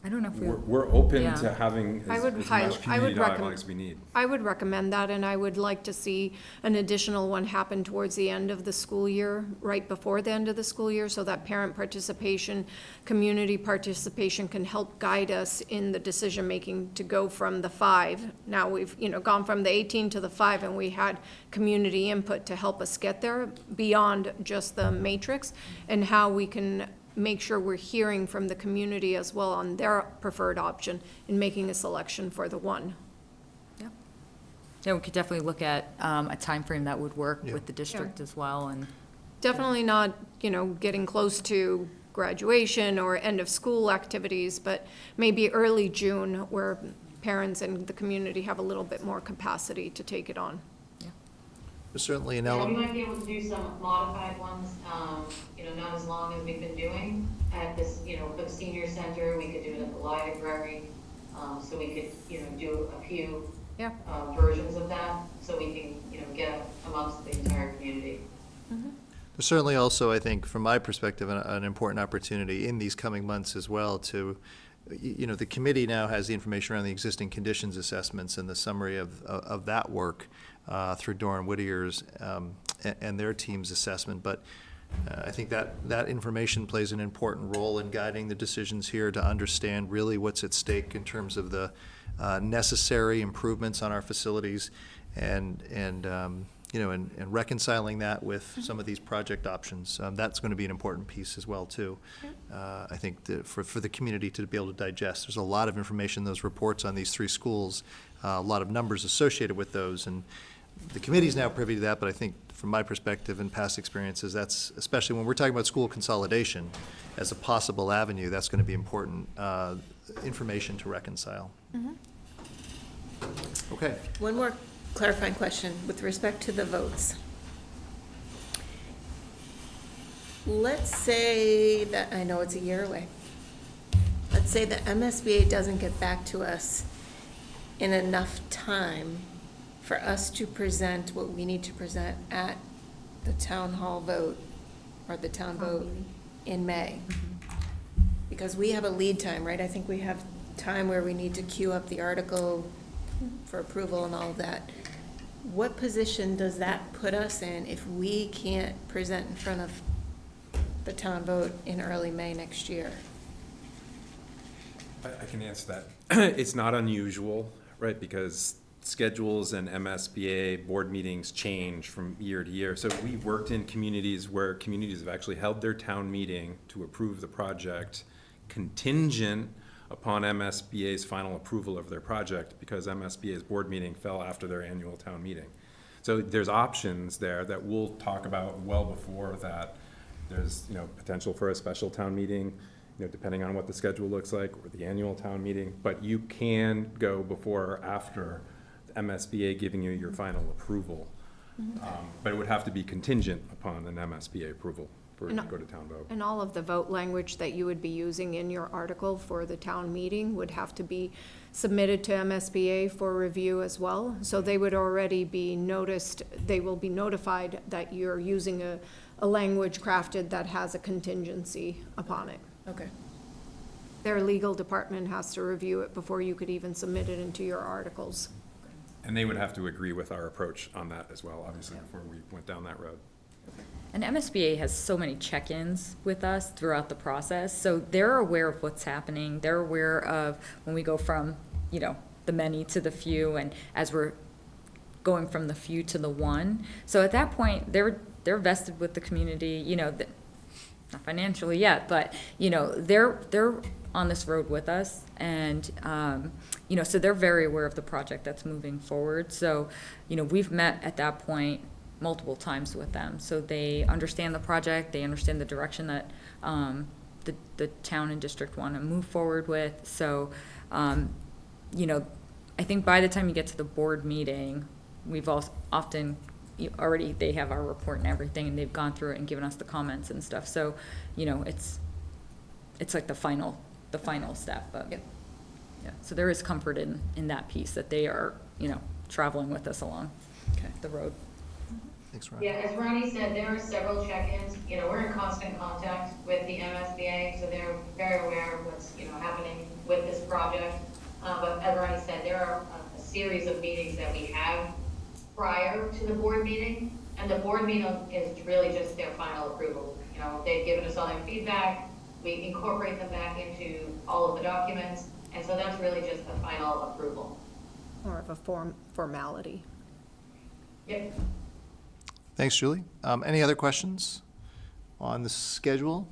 I don't know if we. We're open Yeah. to having I as would much I would community dialogue recommend, as we need. I would recommend that, and I would like to see an additional one happen towards the end of the school year, right before the end of the school year, so that parent participation, community participation can help guide us in the decision-making to go from the 5. Now, we've, gone from the 18 to the 5, and we had community input to help us get there beyond just the matrix, and how we can make sure we're hearing from the community as well on their preferred option in making a selection for the one. Yeah, we could definitely look at a timeframe that would work Yeah. with the district as well, and Definitely not, getting close to graduation or end of school activities, but maybe early June where parents and the community have a little bit more capacity to take it on. There's certainly an Yeah, we element. might be able to do some modified ones, not as long as we've been doing at this, the senior center, we could do it at the library. So we could, do a few Yeah. versions of that, so we can, get amongst the entire community. There's certainly also, I think, from my perspective, an important opportunity in these coming months as well to, the committee now has the information around the existing conditions assessments and the summary of that work through Doran Whittier's and their team's assessment. But I think that information plays an important role in guiding the decisions here to understand really what's at stake in terms of the necessary improvements on our facilities and reconciling that with some of these project options. That's going to be an important piece as well, too. I think that for the community to be able to digest. There's a lot of information in those reports on these 3 schools, a lot of numbers associated with those, and the committee's now privy to that, but I think from my perspective and past experiences, that's, especially when we're talking about school consolidation as a possible avenue, that's going to be important information to reconcile. Okay. One more clarifying question with respect to the votes. Let's say that, I know it's a year away. Let's say the MSBA doesn't get back to us in enough time for us to present what we need to present at the town hall vote or the town vote in May. Because we have a lead time, right? I think we have time where we need to queue up the article for approval and all of that. What position does that put us in if we can't present in front of the town vote in early May next year? I can answer that. It's not unusual, right, because schedules and MSBA board meetings change from year to year. So we worked in communities where communities have actually held their town meeting to approve the project contingent upon MSBA's final approval of their project, because MSBA's board meeting fell after their annual town meeting. So there's options there that we'll talk about well before that. There's, potential for a special town meeting, depending on what the schedule looks like, or the annual town meeting, but you can go before or after the MSBA giving you your final approval. But it would have to be contingent upon an MSBA approval for it to go to town vote. And all of the vote language that you would be using in your article for the town meeting would have to be submitted to MSBA for review as well. So they would already be noticed, they will be notified that you're using a language crafted that has a contingency upon it. Okay. Their legal department has to review it before you could even submit it into your articles. And they would have to agree with our approach on that as well, obviously, before we went down that road. And MSBA has so many check-ins with us throughout the process, so they're aware of what's happening. They're aware of when we go from, the many to the few, and as we're going from the few to the one. So at that point, they're vested with the community, not financially yet, but, they're on this road with us, and, so they're very aware of the project that's moving forward. So, we've met at that point multiple times with them, so they understand the project, they understand the direction that the town and district want to move forward with. So, I think by the time you get to the board meeting, we've often already, they have our report and everything, and they've gone through it and given us the comments and stuff, so, it's like the final step, but, Yep. yeah, so there is comfort in that piece, that they are, traveling with us along the road. Thanks, Ron. Yeah, as Ronnie said, there are several check-ins, we're in constant contact with the MSBA, so they're very aware of what's, happening with this project. But as Ronnie said, there are a series of meetings that we have prior to the board meeting, and the board meeting is really just their final approval. They've given us all their feedback, we incorporate them back into all of the documents, and so that's really just the final approval. More of a formality. Yep. Thanks, Julie. Any other questions on the schedule?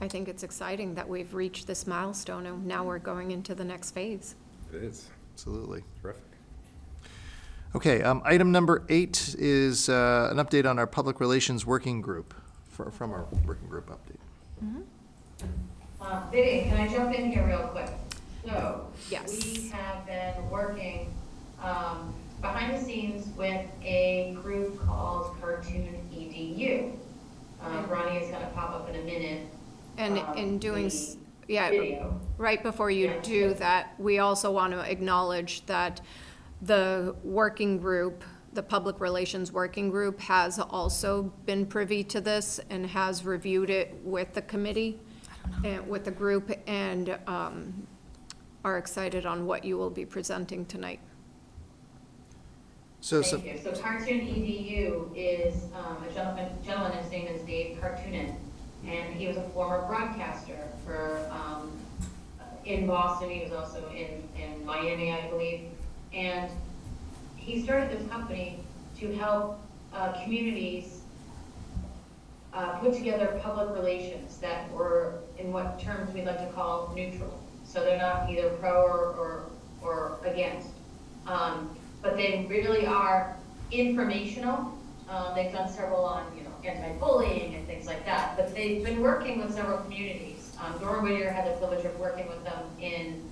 I think it's exciting that we've reached this milestone, and now we're going into the next phase. It is Absolutely. terrific. Okay, item number 8 is an update on our public relations working group, from our working group update. Vivian, can I jump in here real quick? So, Yes. we have been working, behind the scenes with a group called Cartoon EDU. Ronnie is gonna pop up in a minute. And in doing, yeah, Video. right before you Yeah. do that, we also want to acknowledge that the working group, the Public Relations Working Group, has also been privy to this and has reviewed it with the committee and with the group, and are excited on what you will be presenting tonight. So, Thank you. So Cartoon EDU is a gentleman, his name is Dave Cartoonin, and he was a former broadcaster for, in Boston, he was also in Miami, I believe. And he started this company to help communities put together public relations that were, in what terms we like to call neutral. So they're not either pro or against. But they really are informational. They've done several on, anti-bullying and things like that. But they've been working with several communities. Dora Whittier had the privilege of working with them in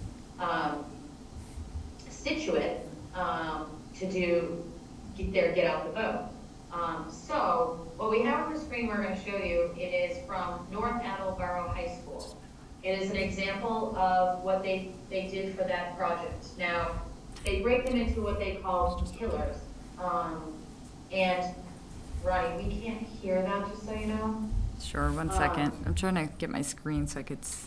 Situate to get out the vote. So what we have on the screen we're going to show you, it is from North Attleboro High School. It is an example of what they did for that project. Now, they break them into what they call pillars. And, Ronnie, we can't hear that, just so you know. Sure, 1 second. I'm trying to get my screen so I could. So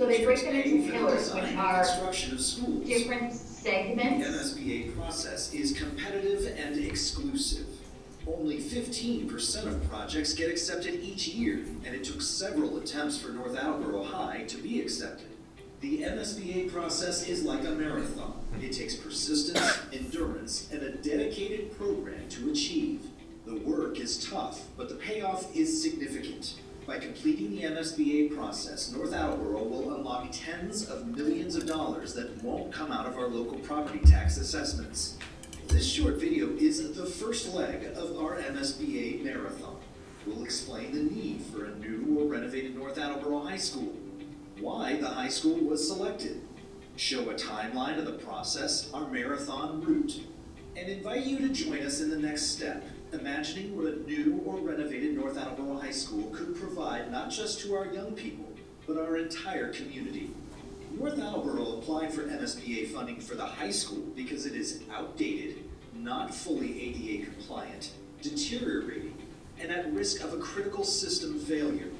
they break them into pillars, which are Construction of schools. different The segments. MSBA process is competitive and exclusive. Only 15% of projects get accepted each year, and it took several attempts for North Attleboro High to be accepted. The MSBA process is like a marathon. It takes persistence, endurance, and a dedicated program to achieve. The work is tough, but the payoff is significant. By completing the MSBA process, North Attleboro will unlock tens of millions of dollars that won't come out of our local property tax assessments. This short video is the first leg of our MSBA marathon. We'll explain the need for a new or renovated North Attleboro High School, why the high school was selected, show a timeline of the process, our marathon route, and invite you to join us in the next step, imagining what a new or renovated North Attleboro High School could provide not just to our young people, but our entire community. North Attleboro applied for MSBA funding for the high school because it is outdated, not fully ADA compliant, deteriorating, and at risk of a critical system failure.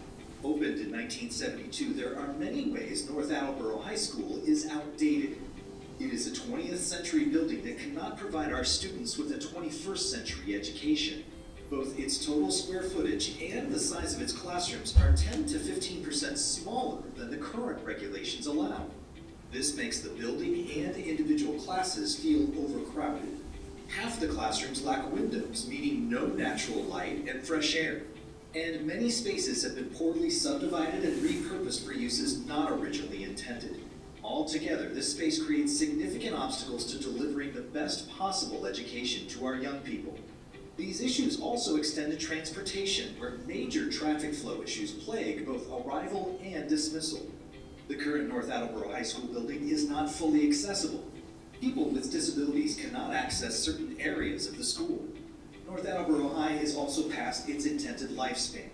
Opened in 1972, there are many ways North Attleboro High School is outdated. It is a 20th century building that cannot provide our students with a 21st century education. Both its total square footage and the size of its classrooms are 10 to 15% smaller than the current regulations allow. This makes the building and individual classes feel overcrowded. Half the classrooms lack windows, meaning no natural light and fresh air. And many spaces have been poorly subdivided and repurposed for uses not originally intended. Altogether, this space creates significant obstacles to delivering the best possible education to our young people. These issues also extend to transportation, where major traffic flow issues plague both arrival and dismissal. The current North Attleboro High School building is not fully accessible. People with disabilities cannot access certain areas of the school. North Attleboro High is also past its intended lifespan.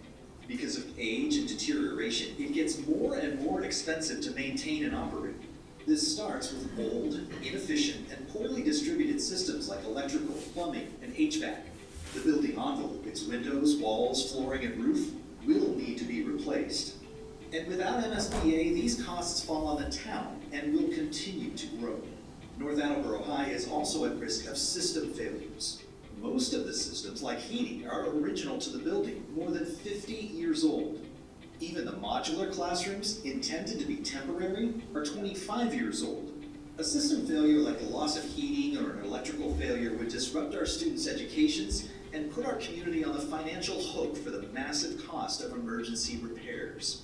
Because of age and deterioration, it gets more and more expensive to maintain and operate. This starts with old, inefficient, and poorly distributed systems like electrical, plumbing, and HVAC. The building envelope, its windows, walls, flooring, and roof, will need to be replaced. And without MSBA, these costs fall on the town and will continue to grow. North Attleboro High is also at risk of system failures. Most of the systems, like heating, are original to the building, more than 50 years old. Even the modular classrooms, intended to be temporary, are 25 years old. A system failure like the loss of heating or an electrical failure would disrupt our students' educations and put our community on the financial hook for the massive cost of emergency repairs.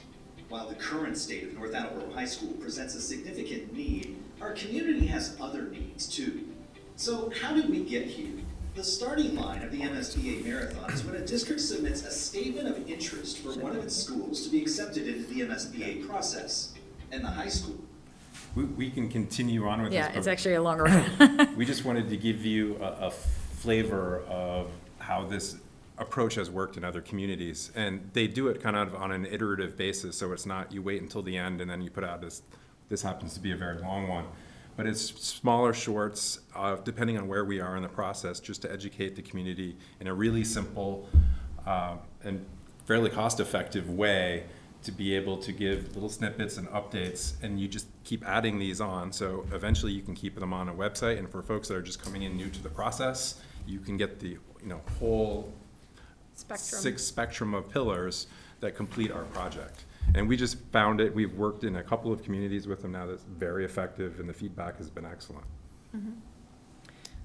While the current state of North Attleboro High School presents a significant need, our community has other needs too. So how did we get here? The starting line of the MSBA Marathon is when a district submits a statement of interest for one of its schools to be accepted into the MSBA process. And the high school. We can continue on with this. Yeah, but it's actually a longer one. We just wanted to give you a flavor of how this approach has worked in other communities. And they do it kind of on an iterative basis, so it's not you wait until the end and then you put out this happens to be a very long one. But it's smaller shorts, depending on where we are in the process, just to educate the community in a really simple and fairly cost-effective way to be able to give little snippets and updates, and you just keep adding these on. So eventually you can keep them on a website, and for folks that are just coming in new to the process, you can get the whole six spectrum of pillars that complete our project. And we just found it, we've worked in a couple of communities with them now that's very effective, and the feedback has been excellent. Mm-hmm.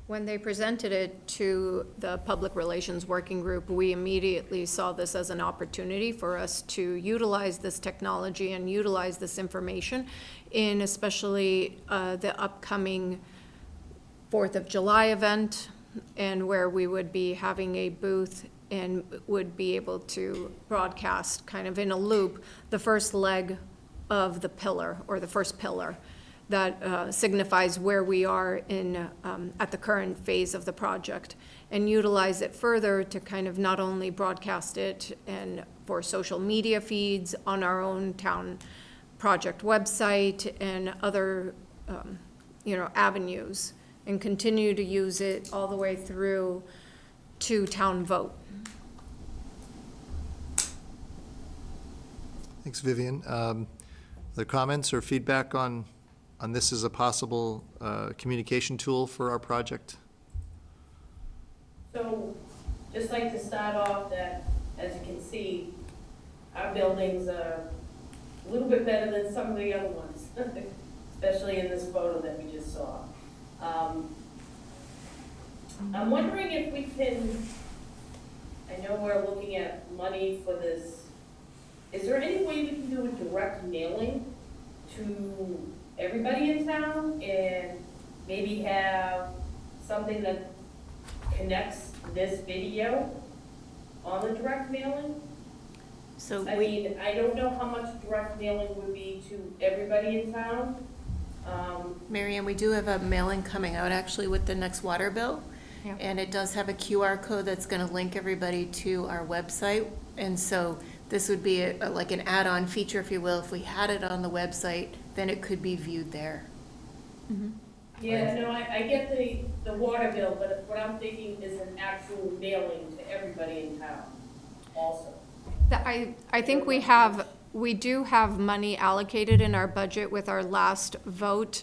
When they presented it to the Public Relations Working Group, we immediately saw this as an opportunity for us to utilize this technology and utilize this information in especially the upcoming 4th of July event, and where we would be having a booth and would be able to broadcast kind of in a loop the first leg of the pillar, or the first pillar, that signifies where we are in at the current phase of the project, and utilize it further to kind of not only broadcast it and for social media feeds on our own town project website and other avenues, and continue to use it all the way through to town vote. Thanks, Vivian. The comments or feedback on this as a possible communication tool for our project? So, just like to start off that, as you can see, our buildings are a little bit better than some of the other ones, especially in this photo that we just saw. I'm wondering if we can, I know we're looking at money for this. Is there any way we can do a direct mailing to everybody in town and maybe have something that connects this video on the direct mailing? So I mean, I don't know how much direct mailing would be to everybody in town. Mary Ann, we do have a mailing coming out actually with the next water bill. Yeah. And it does have a QR code that's going to link everybody to our website. And so this would be like an add-on feature, if you will. If we had it on the website, then it could be viewed there. Mm-hmm. Yeah, no, I get the water bill, but what I'm thinking is an actual mailing to everybody in town also. I think we do have money allocated in our budget with our last vote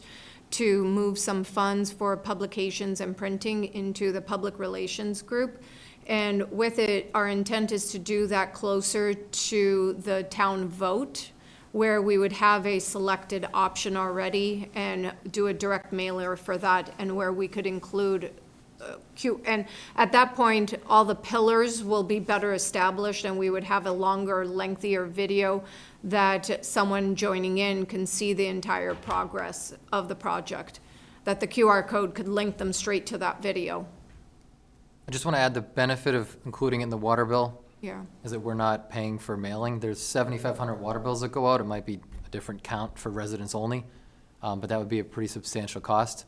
to move some funds for publications and printing into the public relations group. And with it, our intent is to do that closer to the town vote, where we would have a selected option already and do a direct mailer for that, and where we could include and at that point, all the pillars will be better established, and we would have a longer, lengthier video that someone joining in can see the entire progress of the project, that the QR code could link them straight to that video. I just want to add the benefit of including it in the water bill Yeah. is that we're not paying for mailing. There's 7,500 water bills that go out. It might be a different count for residents only, but that would be a pretty substantial cost.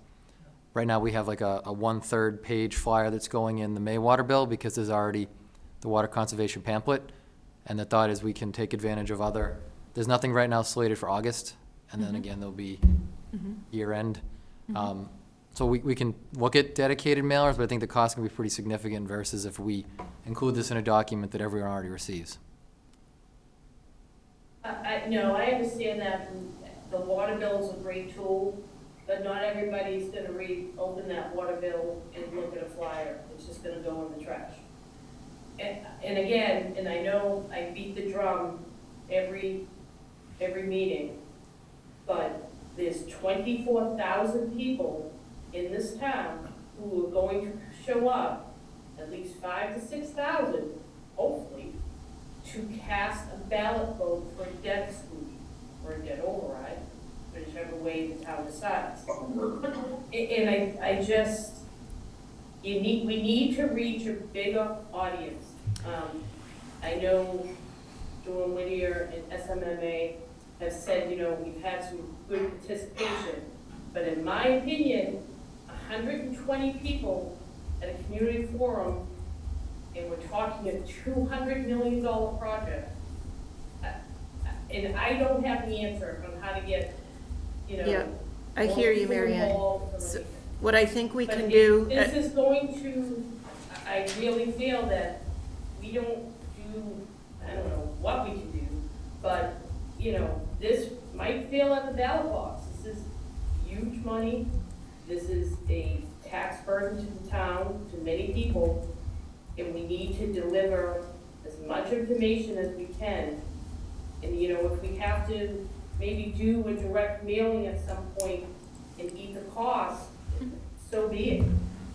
Right now, we have like a 1/3 page flyer that's going in the May water bill because there's already the water conservation pamphlet. And the thought is we can take advantage of there's nothing right now slated for August. And then again, there'll be year end. So we can look at dedicated mailers, but I think the cost can be pretty significant versus if we include this in a document that everyone already receives. No, I understand that the water bill is a great tool, but not everybody's gonna open that water bill and look at a flyer. It's just gonna go in the trash. And again, and I know I beat the drum every meeting, but there's 24,000 people in this town who are going to show up, at least 5,000 to 6,000, hopefully, to cast a ballot vote for a debt exclusion or a debt override, whichever way the town decides. And I just, we need to reach a bigger audience. I know Dawn Whittier and SMMA have said, we've had some good participation, but in my opinion, 120 people at a community forum, and we're talking a $200 million project. And I don't have the answer on how to get, Yeah, I hear you, Mary Ann. involved. So what I think we But can if do. this is going to, I really feel that we don't do, I don't know what we can do, but, this might fail at the ballot box. This is huge money. This is a tax burden to the town, to many people, and we need to deliver as much information as we can. And, if we have to maybe do a direct mailing at some point and eat the cost, so be it.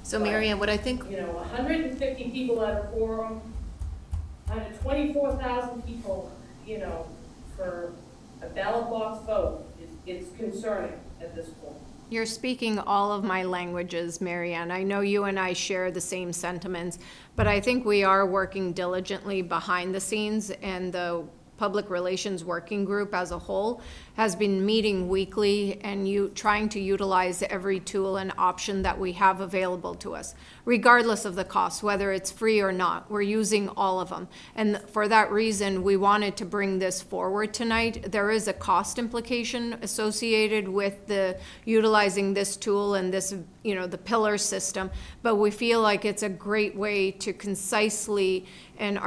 So Mary Ann, what I think, 150 people at a forum, out of 24,000 people, for a ballot box vote, it's concerning at this point. You're speaking all of my languages, Mary Ann. I know you and I share the same sentiments, but I think we are working diligently behind the scenes, and the Public Relations Working Group as a whole has been meeting weekly and trying to utilize every tool and option that we have available to us, regardless of the cost, whether it's free or not. We're using all of them. And for that reason, we wanted to bring this forward tonight. There is a cost implication associated with the utilizing this tool and this, the pillar system, but we feel like it's a great way to concisely and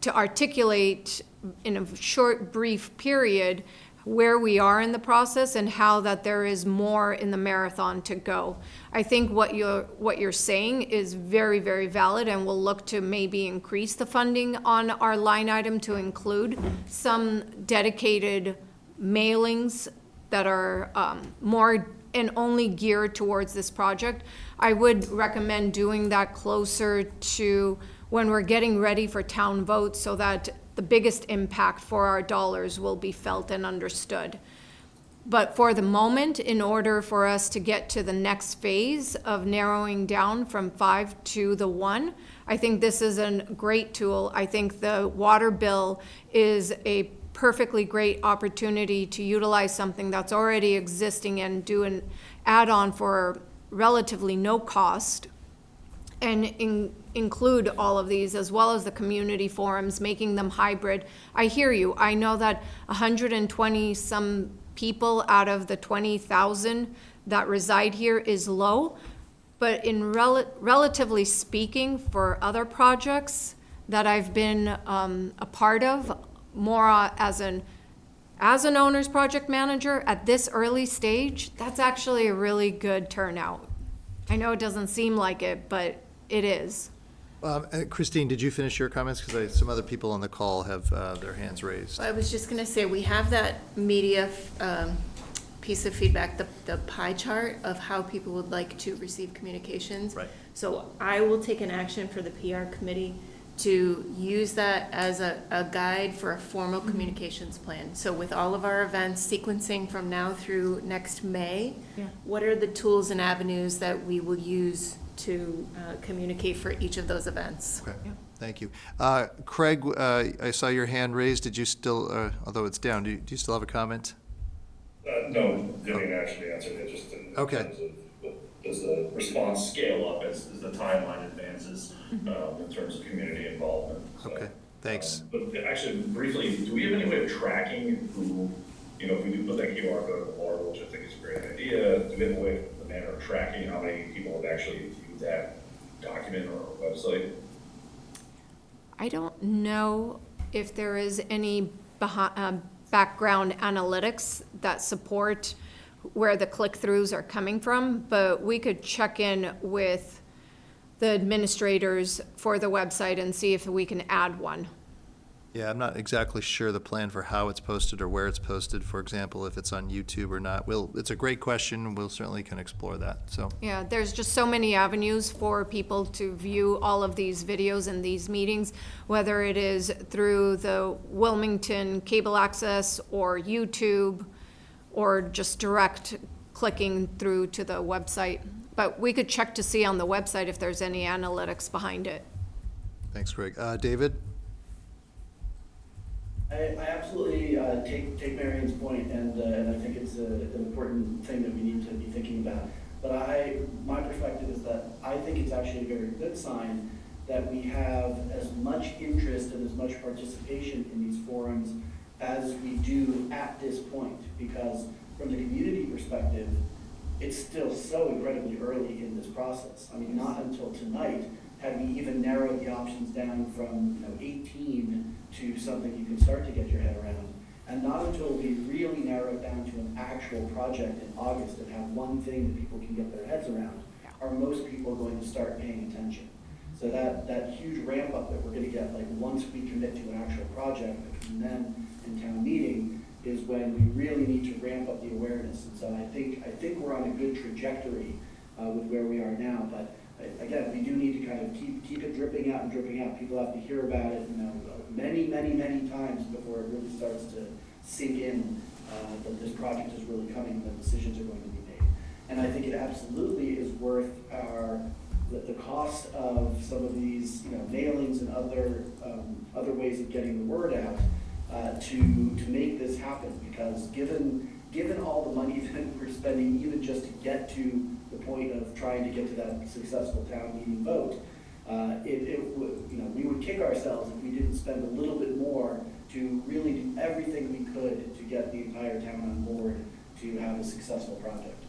to articulate in a short, brief period where we are in the process and how that there is more in the marathon to go. I think what you're saying is very, very valid, and we'll look to maybe increase the funding on our line item to include some dedicated mailings that are more and only geared towards this project. I would recommend doing that closer to when we're getting ready for town votes, so that the biggest impact for our dollars will be felt and understood. But for the moment, in order for us to get to the next phase of narrowing down from 5 to the 1, I think this is a great tool. I think the water bill is a perfectly great opportunity to utilize something that's already existing and do an add-on for relatively no cost, and include all of these, as well as the community forums, making them hybrid. I hear you. I know that 120 some people out of the 20,000 that reside here is low, but in relatively speaking, for other projects that I've been a part of, more as an owner's project manager at this early stage, that's actually a really good turnout. I know it doesn't seem like it, but it is. Christine, did you finish your comments? Because some other people on the call have their hands raised. I was just gonna say, we have that media piece of feedback, the pie chart of how people would like to receive communications. Right. So I will take an action for the PR committee to use that as a guide for a formal communications plan. So with all of our events sequencing from now through next May, what are the tools and avenues that we will use to communicate for each of those events? Okay, thank you. Craig, I saw your hand raised. Did you still, although it's down, do you still have a comment? No, Vivian actually answered it, just in Okay. terms of does the response scale up as the timeline advances, in terms of community involvement? So, Okay, thanks. But actually, briefly, do we have any way of tracking who, you know, if we do put that QR code on the board, which I think is a great idea, do we have a way, a manner of tracking how many people have actually viewed that document or website? I don't know if there is any background analytics that support where the click-throughs are coming from, but we could check in with the administrators for the website and see if we can add one. Yeah, I'm not exactly sure the plan for how it's posted or where it's posted, for example, if it's on YouTube or not. It's a great question, we'll certainly can explore that, so. Yeah, there's just so many avenues for people to view all of these videos and these meetings, whether it is through the Wilmington cable access or YouTube, or just direct clicking through to the website. But we could check to see on the website if there's any analytics behind it. Thanks, Greg. David? I absolutely take Marion's point, and I think it's an important thing that we need to be thinking about. But my perspective is that I think it's actually a very good sign that we have as much interest and as much participation in these forums as we do at this point, because from the community perspective, it's still so incredibly early in this process. I mean, not until tonight had we even narrowed the options down from 18 to something you can start to get your head around. And not until we really narrow it down to an actual project in August and have one thing that people can get their heads around are most people going to start paying attention. So that huge ramp up that we're going to get, like once we commit to an actual project between then and town meeting, is when we really need to ramp up the awareness. And so I think we're on a good trajectory with where we are now. But again, we do need to kind of keep it dripping out and dripping out. People have to hear about it, many times before it really starts to sink in that this project is really coming and that decisions are going to be made. And I think it absolutely is worth the cost of some of these mailings and other ways of getting the word out to make this happen, because given all the money that we're spending even just to get to the point of trying to get to that successful town meeting vote, we would kick ourselves if we didn't spend a little bit more to really do everything we could to get the entire town on board to have a successful project.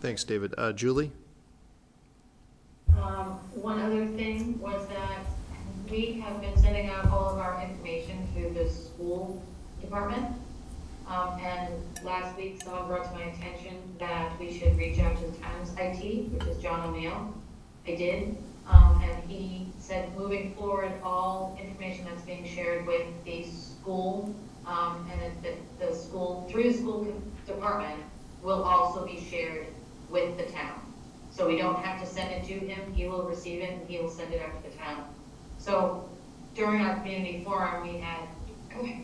Thanks, David. Julie? One other thing was that we have been sending out all of our information to the school department. And last week, someone brought to my attention that we should reach out to the town's IT, which is John O'Neill. I did. And he said, moving forward, all information that's being shared with the school and the school, through the school department, will also be shared with the town. So we don't have to send it to him. He will receive it and he will send it out to the town. So during our community forum, we had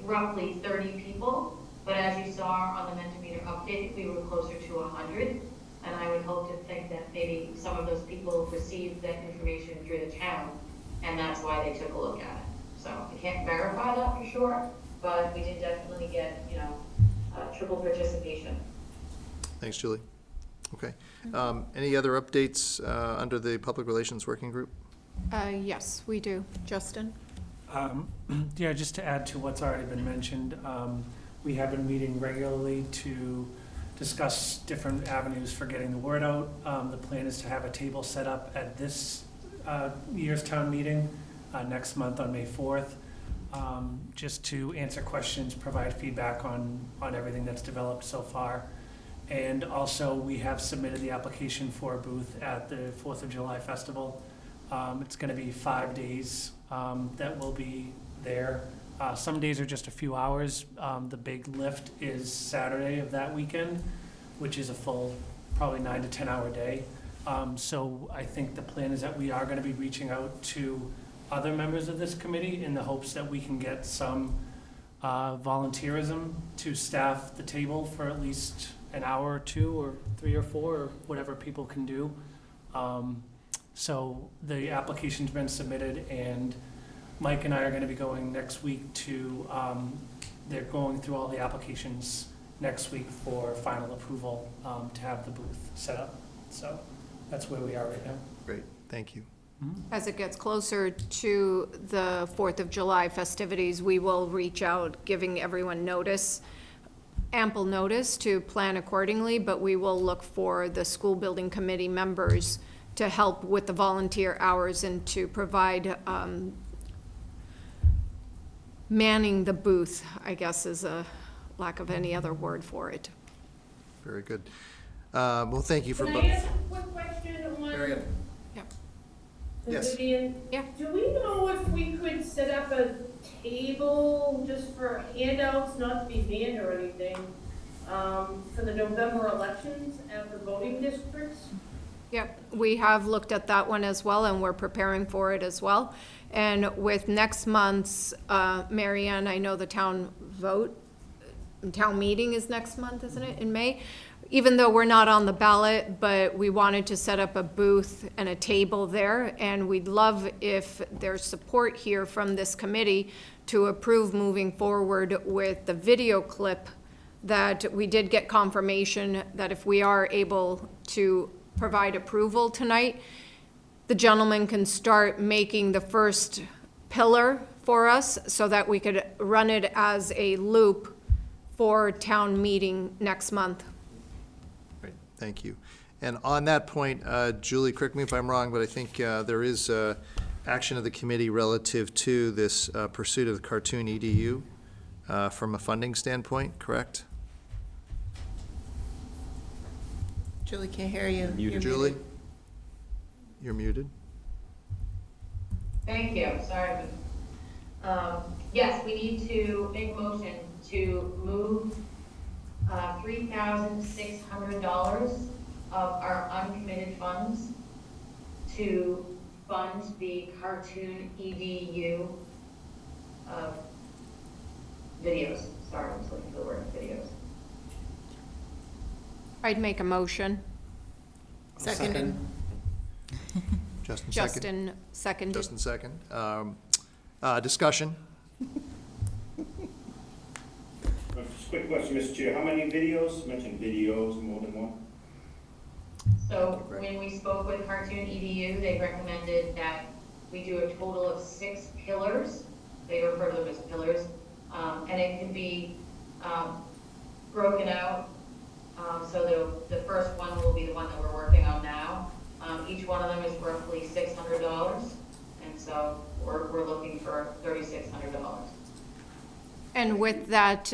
roughly 30 people, but as you saw on the Mentimeter update, we were closer to 100. And I would hope to think that maybe some of those people received that information through the town, and that's why they took a look at it. So I can't verify that for sure, but we did definitely get, triple participation. Thanks, Julie. Okay. Any other updates under the Public Relations Working Group? Yes, we do. Justin? Yeah, just to add to what's already been mentioned, we have been meeting regularly to discuss different avenues for getting the word out. The plan is to have a table set up at this year's town meeting next month on May 4th, just to answer questions, provide feedback on everything that's developed so far. And also, we have submitted the application for a booth at the 4th of July Festival. It's going to be 5 days that will be there. Some days are just a few hours. The big lift is Saturday of that weekend, which is a full, probably 9 to 10 hour day. So I think the plan is that we are going to be reaching out to other members of this committee in the hopes that we can get some volunteerism to staff the table for at least an hour or 2 or 3 or 4 or whatever people can do. So the application's been submitted, and Mike and I are going to be going next week to, they're going through all the applications next week for final approval to have the booth set up. So that's where we are right now. Great, thank you. As it gets closer to the 4th of July festivities, we will reach out, giving everyone notice, ample notice to plan accordingly, but we will look for the school building committee members to help with the volunteer hours and to provide manning the booth, I guess is a lack of any other word for it. Very good. Well, thank you for Can both. I ask a quick question on? Very good. Yeah. to Yes. Vivian? Yeah. Do we know if we could set up a table just for handouts, not to be banned or anything, for the November elections at the voting districts? Yep, we have looked at that one as well, and we're preparing for it as well. And with next month's, Mary Ann, I know the town meeting is next month, isn't it, in May? Even though we're not on the ballot, but we wanted to set up a booth and a table there, and we'd love if there's support here from this committee to approve moving forward with the video clip that we did get confirmation that if we are able to provide approval tonight, the gentleman can start making the first pillar for us so that we could run it as a loop for town meeting next month. Great, thank you. And on that point, Julie, correct me if I'm wrong, but I think there is action of the committee relative to this pursuit of the cartoon EDU from a funding standpoint, correct? Julie can't hear you. Muted. You're Julie? You're muted. Thank you, sorry. Yes, we need to make a motion to move $3,600 of our uncommitted funds to fund the cartoon EDU videos. Sorry, I was looking for the word videos. I'd make a motion. Seconded. Justin, second. Justin seconded. Justin, second. Discussion? Just a quick question, Mr. Chair. How many videos? You mentioned videos, more than one? So when we spoke with Cartoon EDU, they recommended that we do a total of 6 pillars. They refer to them as pillars. And it can be broken out. So the first one will be the one that we're working on now. Each one of them is roughly $600. And so we're looking for $3,600. And with that,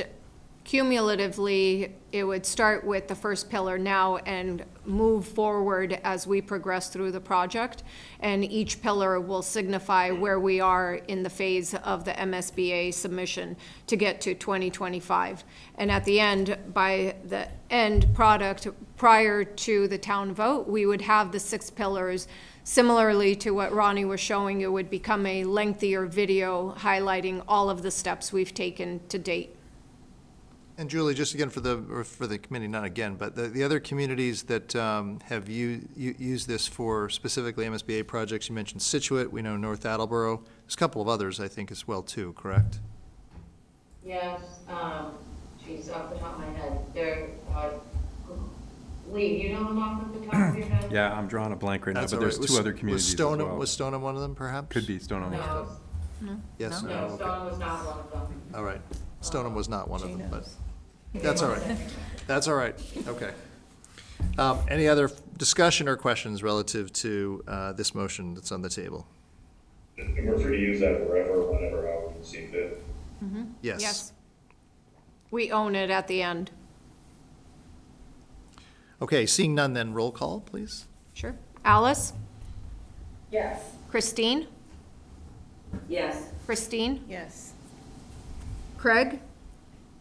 cumulatively, it would start with the first pillar now and move forward as we progress through the project. And each pillar will signify where we are in the phase of the MSBA submission to get to 2025. And at the end, by the end product, prior to the town vote, we would have the 6 pillars. Similarly to what Ronnie was showing, it would become a lengthier video highlighting all of the steps we've taken to date. And Julie, just again for the committee, not again, but the other communities that have used this for specifically MSBA projects, you mentioned Situate, we know North Attleboro. There's a couple of others, I think, as well, too, correct? Yes, geez, off the top of my head, they're, Lee, you know them off the top of your head? Yeah, I'm drawing a blank right now, That's but all there's right. 2 other communities as well. Was Stoneham one of them, perhaps? Could be Stoneham. No, Yes? no, Okay. Stone was not one of them. All right. Stoneham was not one of them, but Geno's. that's all right. That's all right. Okay. Any other discussion or questions relative to this motion that's on the table? And we're free to use that wherever, whenever, however you see fit. Yes. Yes. We own it at the end. Okay, seeing none then, roll call, please. Sure. Alice? Yes. Christine? Yes. Christine? Yes. Craig?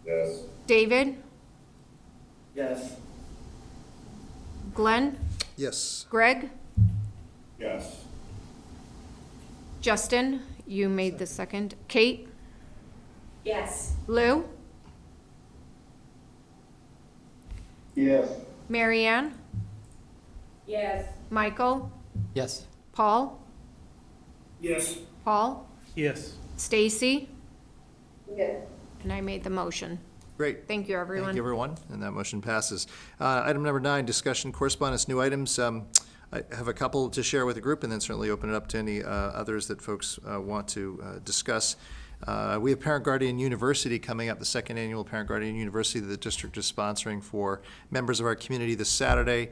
Yes. David? Yes. Glenn? Yes. Greg? Yes. Justin? You made the second. Kate? Yes. Lou? Yes. Mary Ann? Yes. Michael? Yes. Paul? Yes. Paul? Yes. Stacy? Yes. And I made the motion. Great. Thank you, everyone. Thank you, everyone, and that motion passes. Item number 9, discussion correspondence, new items. I have a couple to share with the group, and then certainly open it up to any others that folks want to discuss. We have Parent Guardian University coming up, the second annual Parent Guardian University that the district is sponsoring for members of our community this Saturday.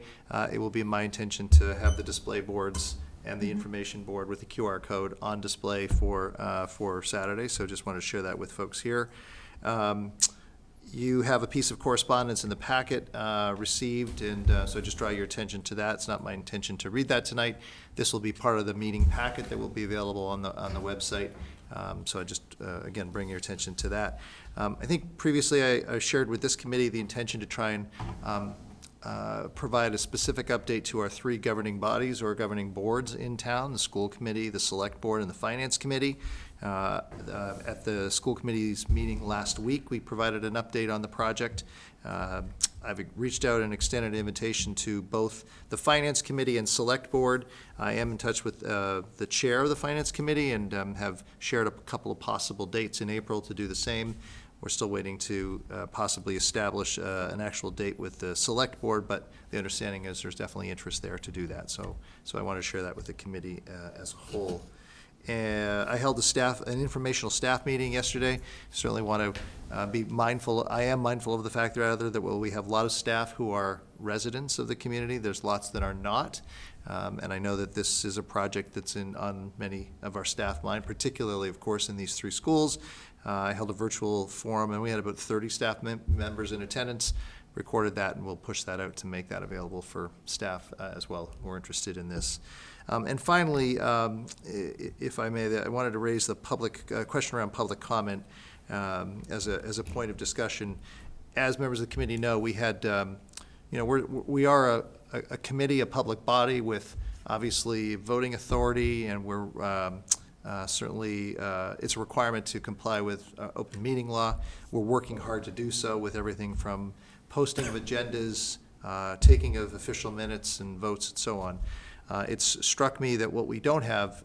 It will be my intention to have the display boards and the information board with the QR code on display for Saturday, so just wanted to share that with folks here. You have a piece of correspondence in the packet received, and so just draw your attention to that. It's not my intention to read that tonight. This will be part of the meeting packet that will be available on the website. So I just, again, bring your attention to that. I think previously I shared with this committee the intention to try and provide a specific update to our 3 governing bodies or governing boards in town, the school committee, the select board, and the finance committee. At the school committee's meeting last week, we provided an update on the project. I've reached out and extended an invitation to both the finance committee and select board. I am in touch with the chair of the finance committee and have shared a couple of possible dates in April to do the same. We're still waiting to possibly establish an actual date with the select board, but the understanding is there's definitely interest there to do that. So I want to share that with the committee as a whole. I held an informational staff meeting yesterday. Certainly want to be mindful. I am mindful of the fact that we have a lot of staff who are residents of the community. There's lots that are not. And I know that this is a project that's on many of our staff mind, particularly, of course, in these 3 schools. I held a virtual forum, and we had about 30 staff members in attendance, recorded that, and we'll push that out to make that available for staff as well who are interested in this. And finally, if I may, I wanted to raise the question around public comment as a point of discussion. As members of the committee know, we had, we are a committee, a public body with obviously voting authority, and we're certainly, it's a requirement to comply with open meeting law. We're working hard to do so with everything from posting of agendas, taking of official minutes and votes and so on. It's struck me that what we don't have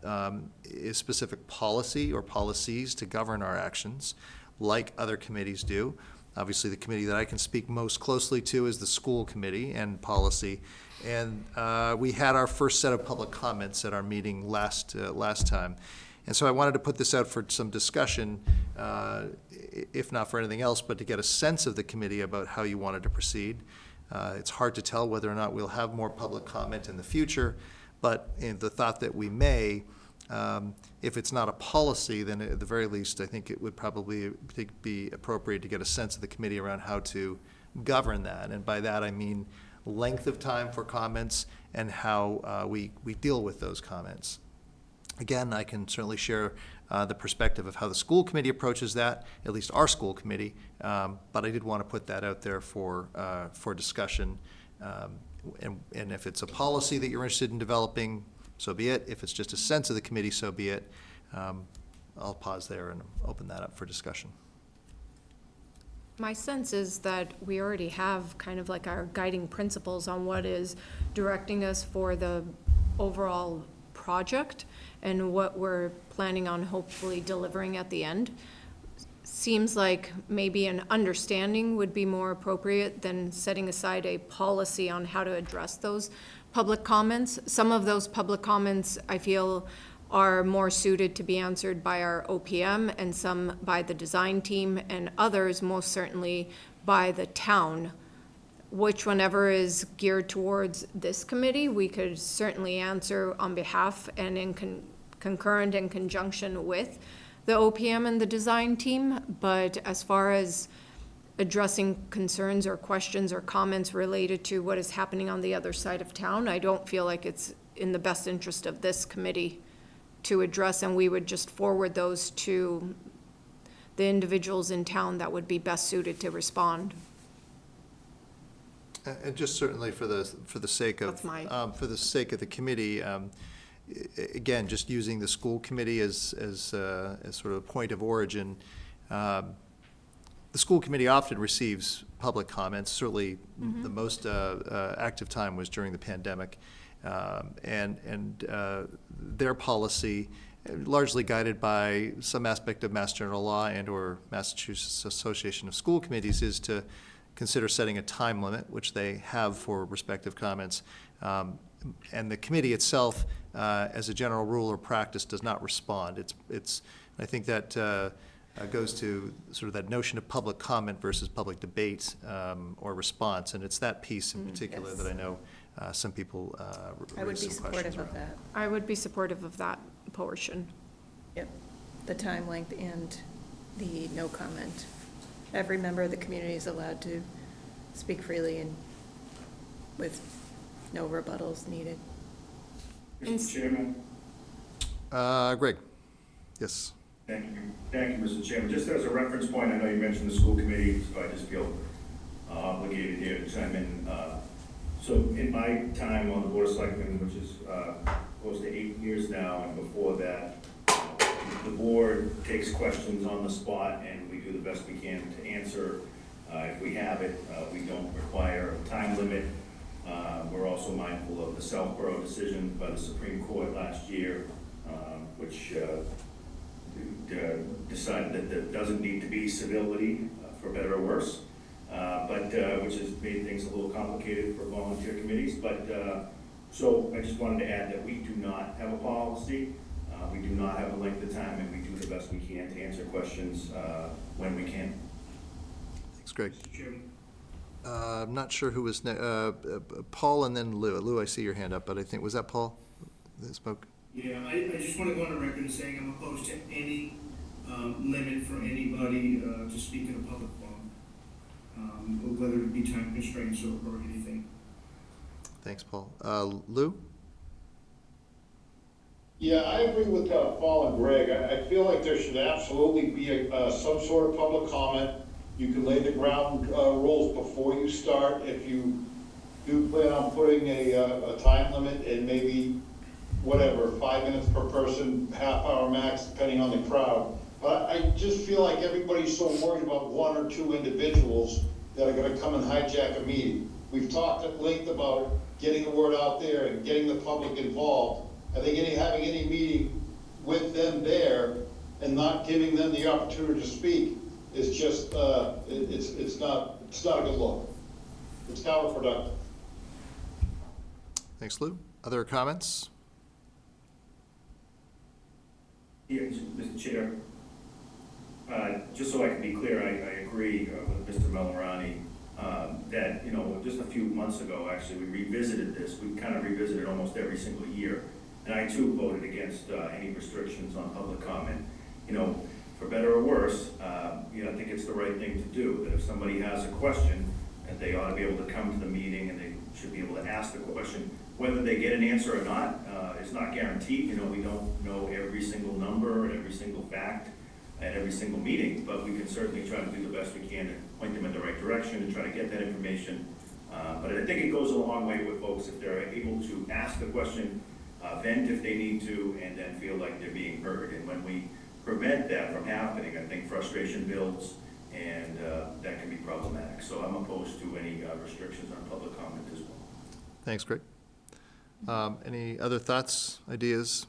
is specific policy or policies to govern our actions like other committees do. Obviously, the committee that I can speak most closely to is the school committee and policy. And we had our first set of public comments at our meeting last time. And so I wanted to put this out for some discussion, if not for anything else, but to get a sense of the committee about how you wanted to proceed. It's hard to tell whether or not we'll have more public comment in the future, but in the thought that we may, if it's not a policy, then at the very least, I think it would probably be appropriate to get a sense of the committee around how to govern that. And by that, I mean length of time for comments and how we deal with those comments. Again, I can certainly share the perspective of how the school committee approaches that, at least our school committee, but I did want to put that out there for discussion. And if it's a policy that you're interested in developing, so be it. If it's just a sense of the committee, so be it. I'll pause there and open that up for discussion. My sense is that we already have kind of like our guiding principles on what is directing us for the overall project and what we're planning on hopefully delivering at the end. Seems like maybe an understanding would be more appropriate than setting aside a policy on how to address those public comments. Some of those public comments, I feel, are more suited to be answered by our OPM and some by the design team, and others most certainly by the town. Which, whenever is geared towards this committee, we could certainly answer on behalf and in concurrent and conjunction with the OPM and the design team. But as far as addressing concerns or questions or comments related to what is happening on the other side of town, I don't feel like it's in the best interest of this committee to address, and we would just forward those to the individuals in town that would be best suited to respond. And just certainly for the sake of the committee, again, just using the school committee as sort of a point of origin. The school committee often receives public comments. Certainly, the most active time was during the pandemic, and their policy largely guided by some aspect of Mass General Law and/or Massachusetts Association of School Committees, is to consider setting a time limit, which they have for respective comments. And the committee itself, as a general rule or practice, does not respond. I think that goes to sort of that notion of public comment versus public debate or response, and it's that piece in particular yes. that I know some people I would raise be some questions supportive of around. that. I would be supportive of that portion. Yep, the time length and the no comment. Every member of the community is allowed to speak freely and with no rebuttals needed. Mr. Chairman? Greg? Yes. Thank you, Mr. Chairman. Just as a reference point, I know you mentioned the school committee, so I just feel obligated here to chime in. So in my time on the Board of Selectmen, which is close to 8 years now, and before that, the board takes questions on the spot, and we do the best we can to answer. If we have it, we don't require a time limit. We're also mindful of the Southborough decision by the Supreme Court last year, which decided that there doesn't need to be civility, for better or worse, but which has made things a little complicated for volunteer committees. But so I just wanted to add that we do not have a policy. We do not have a length of time, and we do the best we can to answer questions when we can. Thanks, Greg. Mr. Chairman? I'm not sure who was next. Paul and then Lou. Lou, I see your hand up, but I think, was that Paul that spoke? Yeah, I just want to go on the record as saying I'm opposed to any limit for anybody to speak in a public forum, whether it be time constraints or anything. Thanks, Paul. Lou? Yeah, I agree with Paul and Greg. I feel like there should absolutely be some sort of public comment. You can lay the ground rules before you start. If you do plan on putting a time limit, and maybe whatever, 5 minutes per person, half hour max, depending on the crowd. But I just feel like everybody's so worried about 1 or 2 individuals that are gonna come and hijack a meeting. We've talked at length about getting the word out there and getting the public involved. I think having any meeting with them there and not giving them the opportunity to speak is just, it's not a good look. It's counterproductive. Thanks, Lou. Other comments? Yeah, Mr. Chair, just so I can be clear, I agree with Mr. Melarani that, just a few months ago, actually, we revisited this. We kind of revisited almost every single year. And I too voted against any restrictions on public comment. For better or worse, I think it's the right thing to do, that if somebody has a question, that they ought to be able to come to the meeting and they should be able to ask the question. Whether they get an answer or not, it's not guaranteed. We don't know every single number and every single fact at every single meeting, but we can certainly try to do the best we can to point them in the right direction and try to get that information. But I think it goes a long way with folks if they're able to ask the question, vent if they need to, and then feel like they're being heard. And when we prevent that from happening, I think frustration builds, and that can be problematic. So I'm opposed to any restrictions on public comment as well. Thanks, Greg. Any other thoughts, ideas?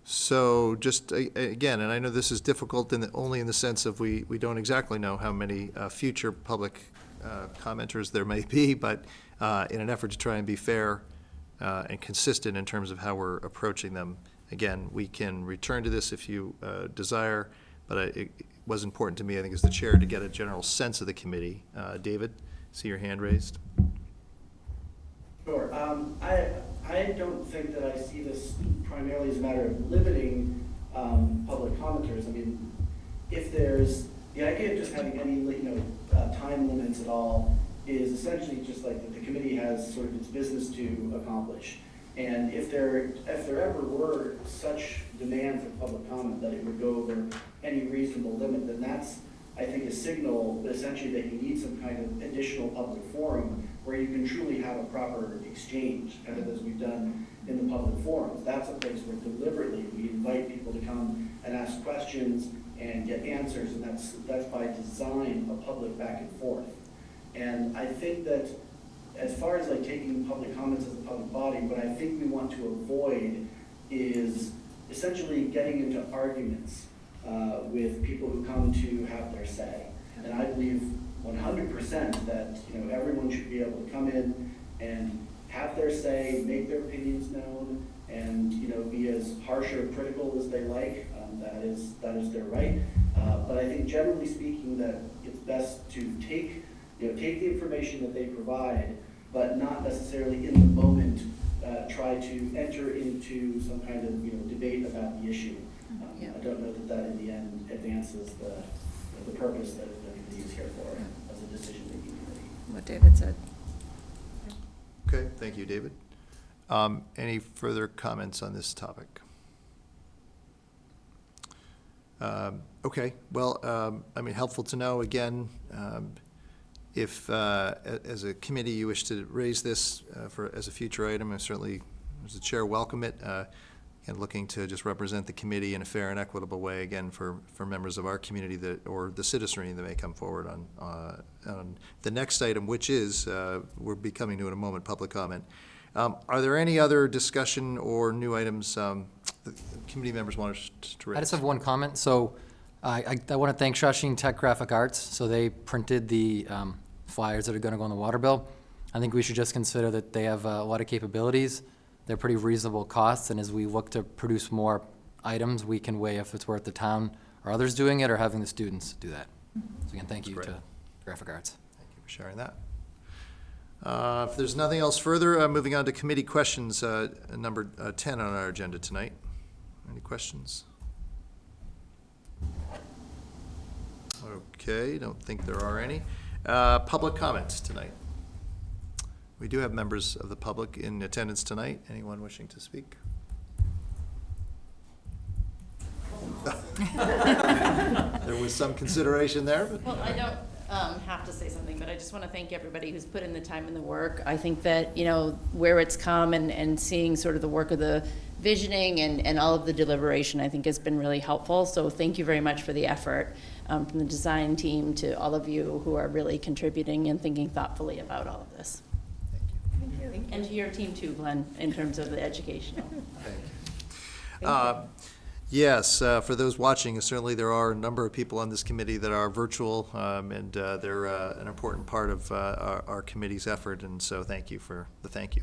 So just, again, and I know this is difficult only in the sense of we don't exactly know how many future public commenters there may be, but in an effort to try and be fair and consistent in terms of how we're approaching them, again, we can return to this if you desire, but it was important to me, I think, as the chair, to get a general sense of the committee. David, see your hand raised. Sure. I don't think that I see this primarily as a matter of limiting public commenters. I mean, if there's, the idea of just having any, time limits at all is essentially just like that the committee has sort of its business to accomplish. And if there ever were such demand for public comment that it would go over any reasonable limit, then that's, I think, a signal essentially that you need some kind of additional public forum where you can truly have a proper exchange, kind of as we've done in the public forums. That's a place where deliberately we invite people to come and ask questions and get answers, and that's by design a public back and forth. And I think that as far as like taking public comments as a public body, what I think we want to avoid is essentially getting into arguments with people who come to have their say. And I believe 100% that, you know, everyone should be able to come in and have their say, make their opinions known, and, you know, be as harsh or critical as they like. That is their right. But I think generally speaking that it's best to take the information that they provide, but not necessarily in the moment try to enter into some kind of, you know, debate about the issue. I don't know that in the end advances the purpose that the committee is here for as a decision-making committee. What David said. Okay, thank you, David. Any further comments on this topic? Okay, well, I mean, helpful to know, again, if, as a committee, you wish to raise this as a future item, I certainly, as the chair, welcome it, and looking to just represent the committee in a fair and equitable way, again, for members of our community or the citizenry that may come forward on the next item, which is, we'll be coming to in a moment, public comment. Are there any other discussion or new items the committee members want to raise? I just have one comment. So I want to thank Shawshing Tech Graphic Arts. So they printed the flyers that are going to go on the water bill. I think we should just consider that they have a lot of capabilities. They're pretty reasonable costs, and as we look to produce more items, we can weigh if it's worth the town or others doing it or having the students do that. So again, thank you to Graphic Arts. Thank you for sharing that. If there's nothing else further, moving on to committee questions, number 10 on our agenda tonight. Any questions? Okay, don't think there are any. Public comments tonight. We do have members of the public in attendance tonight. Anyone wishing to speak? There was some consideration there. But well, I don't have to say something, but I just want to thank everybody who's put in the time and the work. I think that, you know, where it's come and seeing sort of the work of the visioning and all of the deliberation, I think has been really helpful. So thank you very much for the effort from the design team to all of you who are really contributing and thinking thoughtfully about all of this. Thank you. Thank you. And to your team too, Glenn, in terms of the educational. Thank you. Yes, for those watching, certainly there are a number of people on this committee that are virtual, and they're an important part of our committee's effort, and so thank you for the thank you.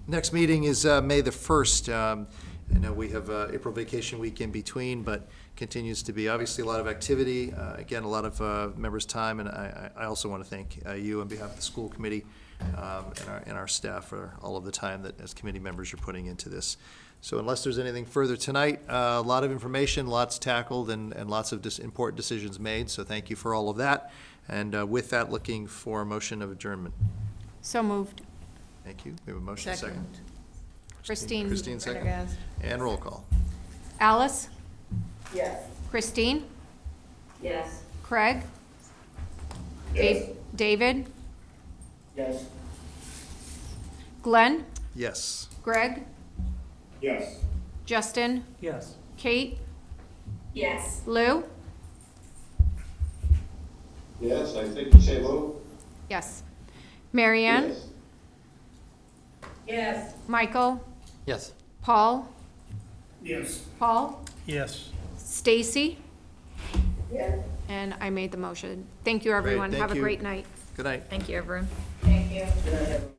Next meeting is May the 1st. I know we have April vacation week in between, but continues to be obviously a lot of activity. Again, a lot of members' time, and I also want to thank you on behalf of the school committee and our staff for all of the time that as committee members you're putting into this. So unless there's anything further tonight, a lot of information, lots tackled, and lots of important decisions made. So thank you for all of that. And with that, looking for a motion of adjournment. So moved. Thank you. We have a motion second. Christine second. Prendergast. And roll call. Alice? Yes. Christine? Yes. Craig? Yes. David? Yes. Glenn? Yes. Greg? Yes. Justin? Yes. Kate? Yes. Lou? Yes, I think you say Lou? Yes. Marianne? Yes. Yes. Michael? Yes. Paul? Yes. Paul? Yes. Stacy? Yes. And I made the motion. Thank you, everyone. thank Have a you. great night. Good night. Thank you, everyone. Thank you. Good night, everyone.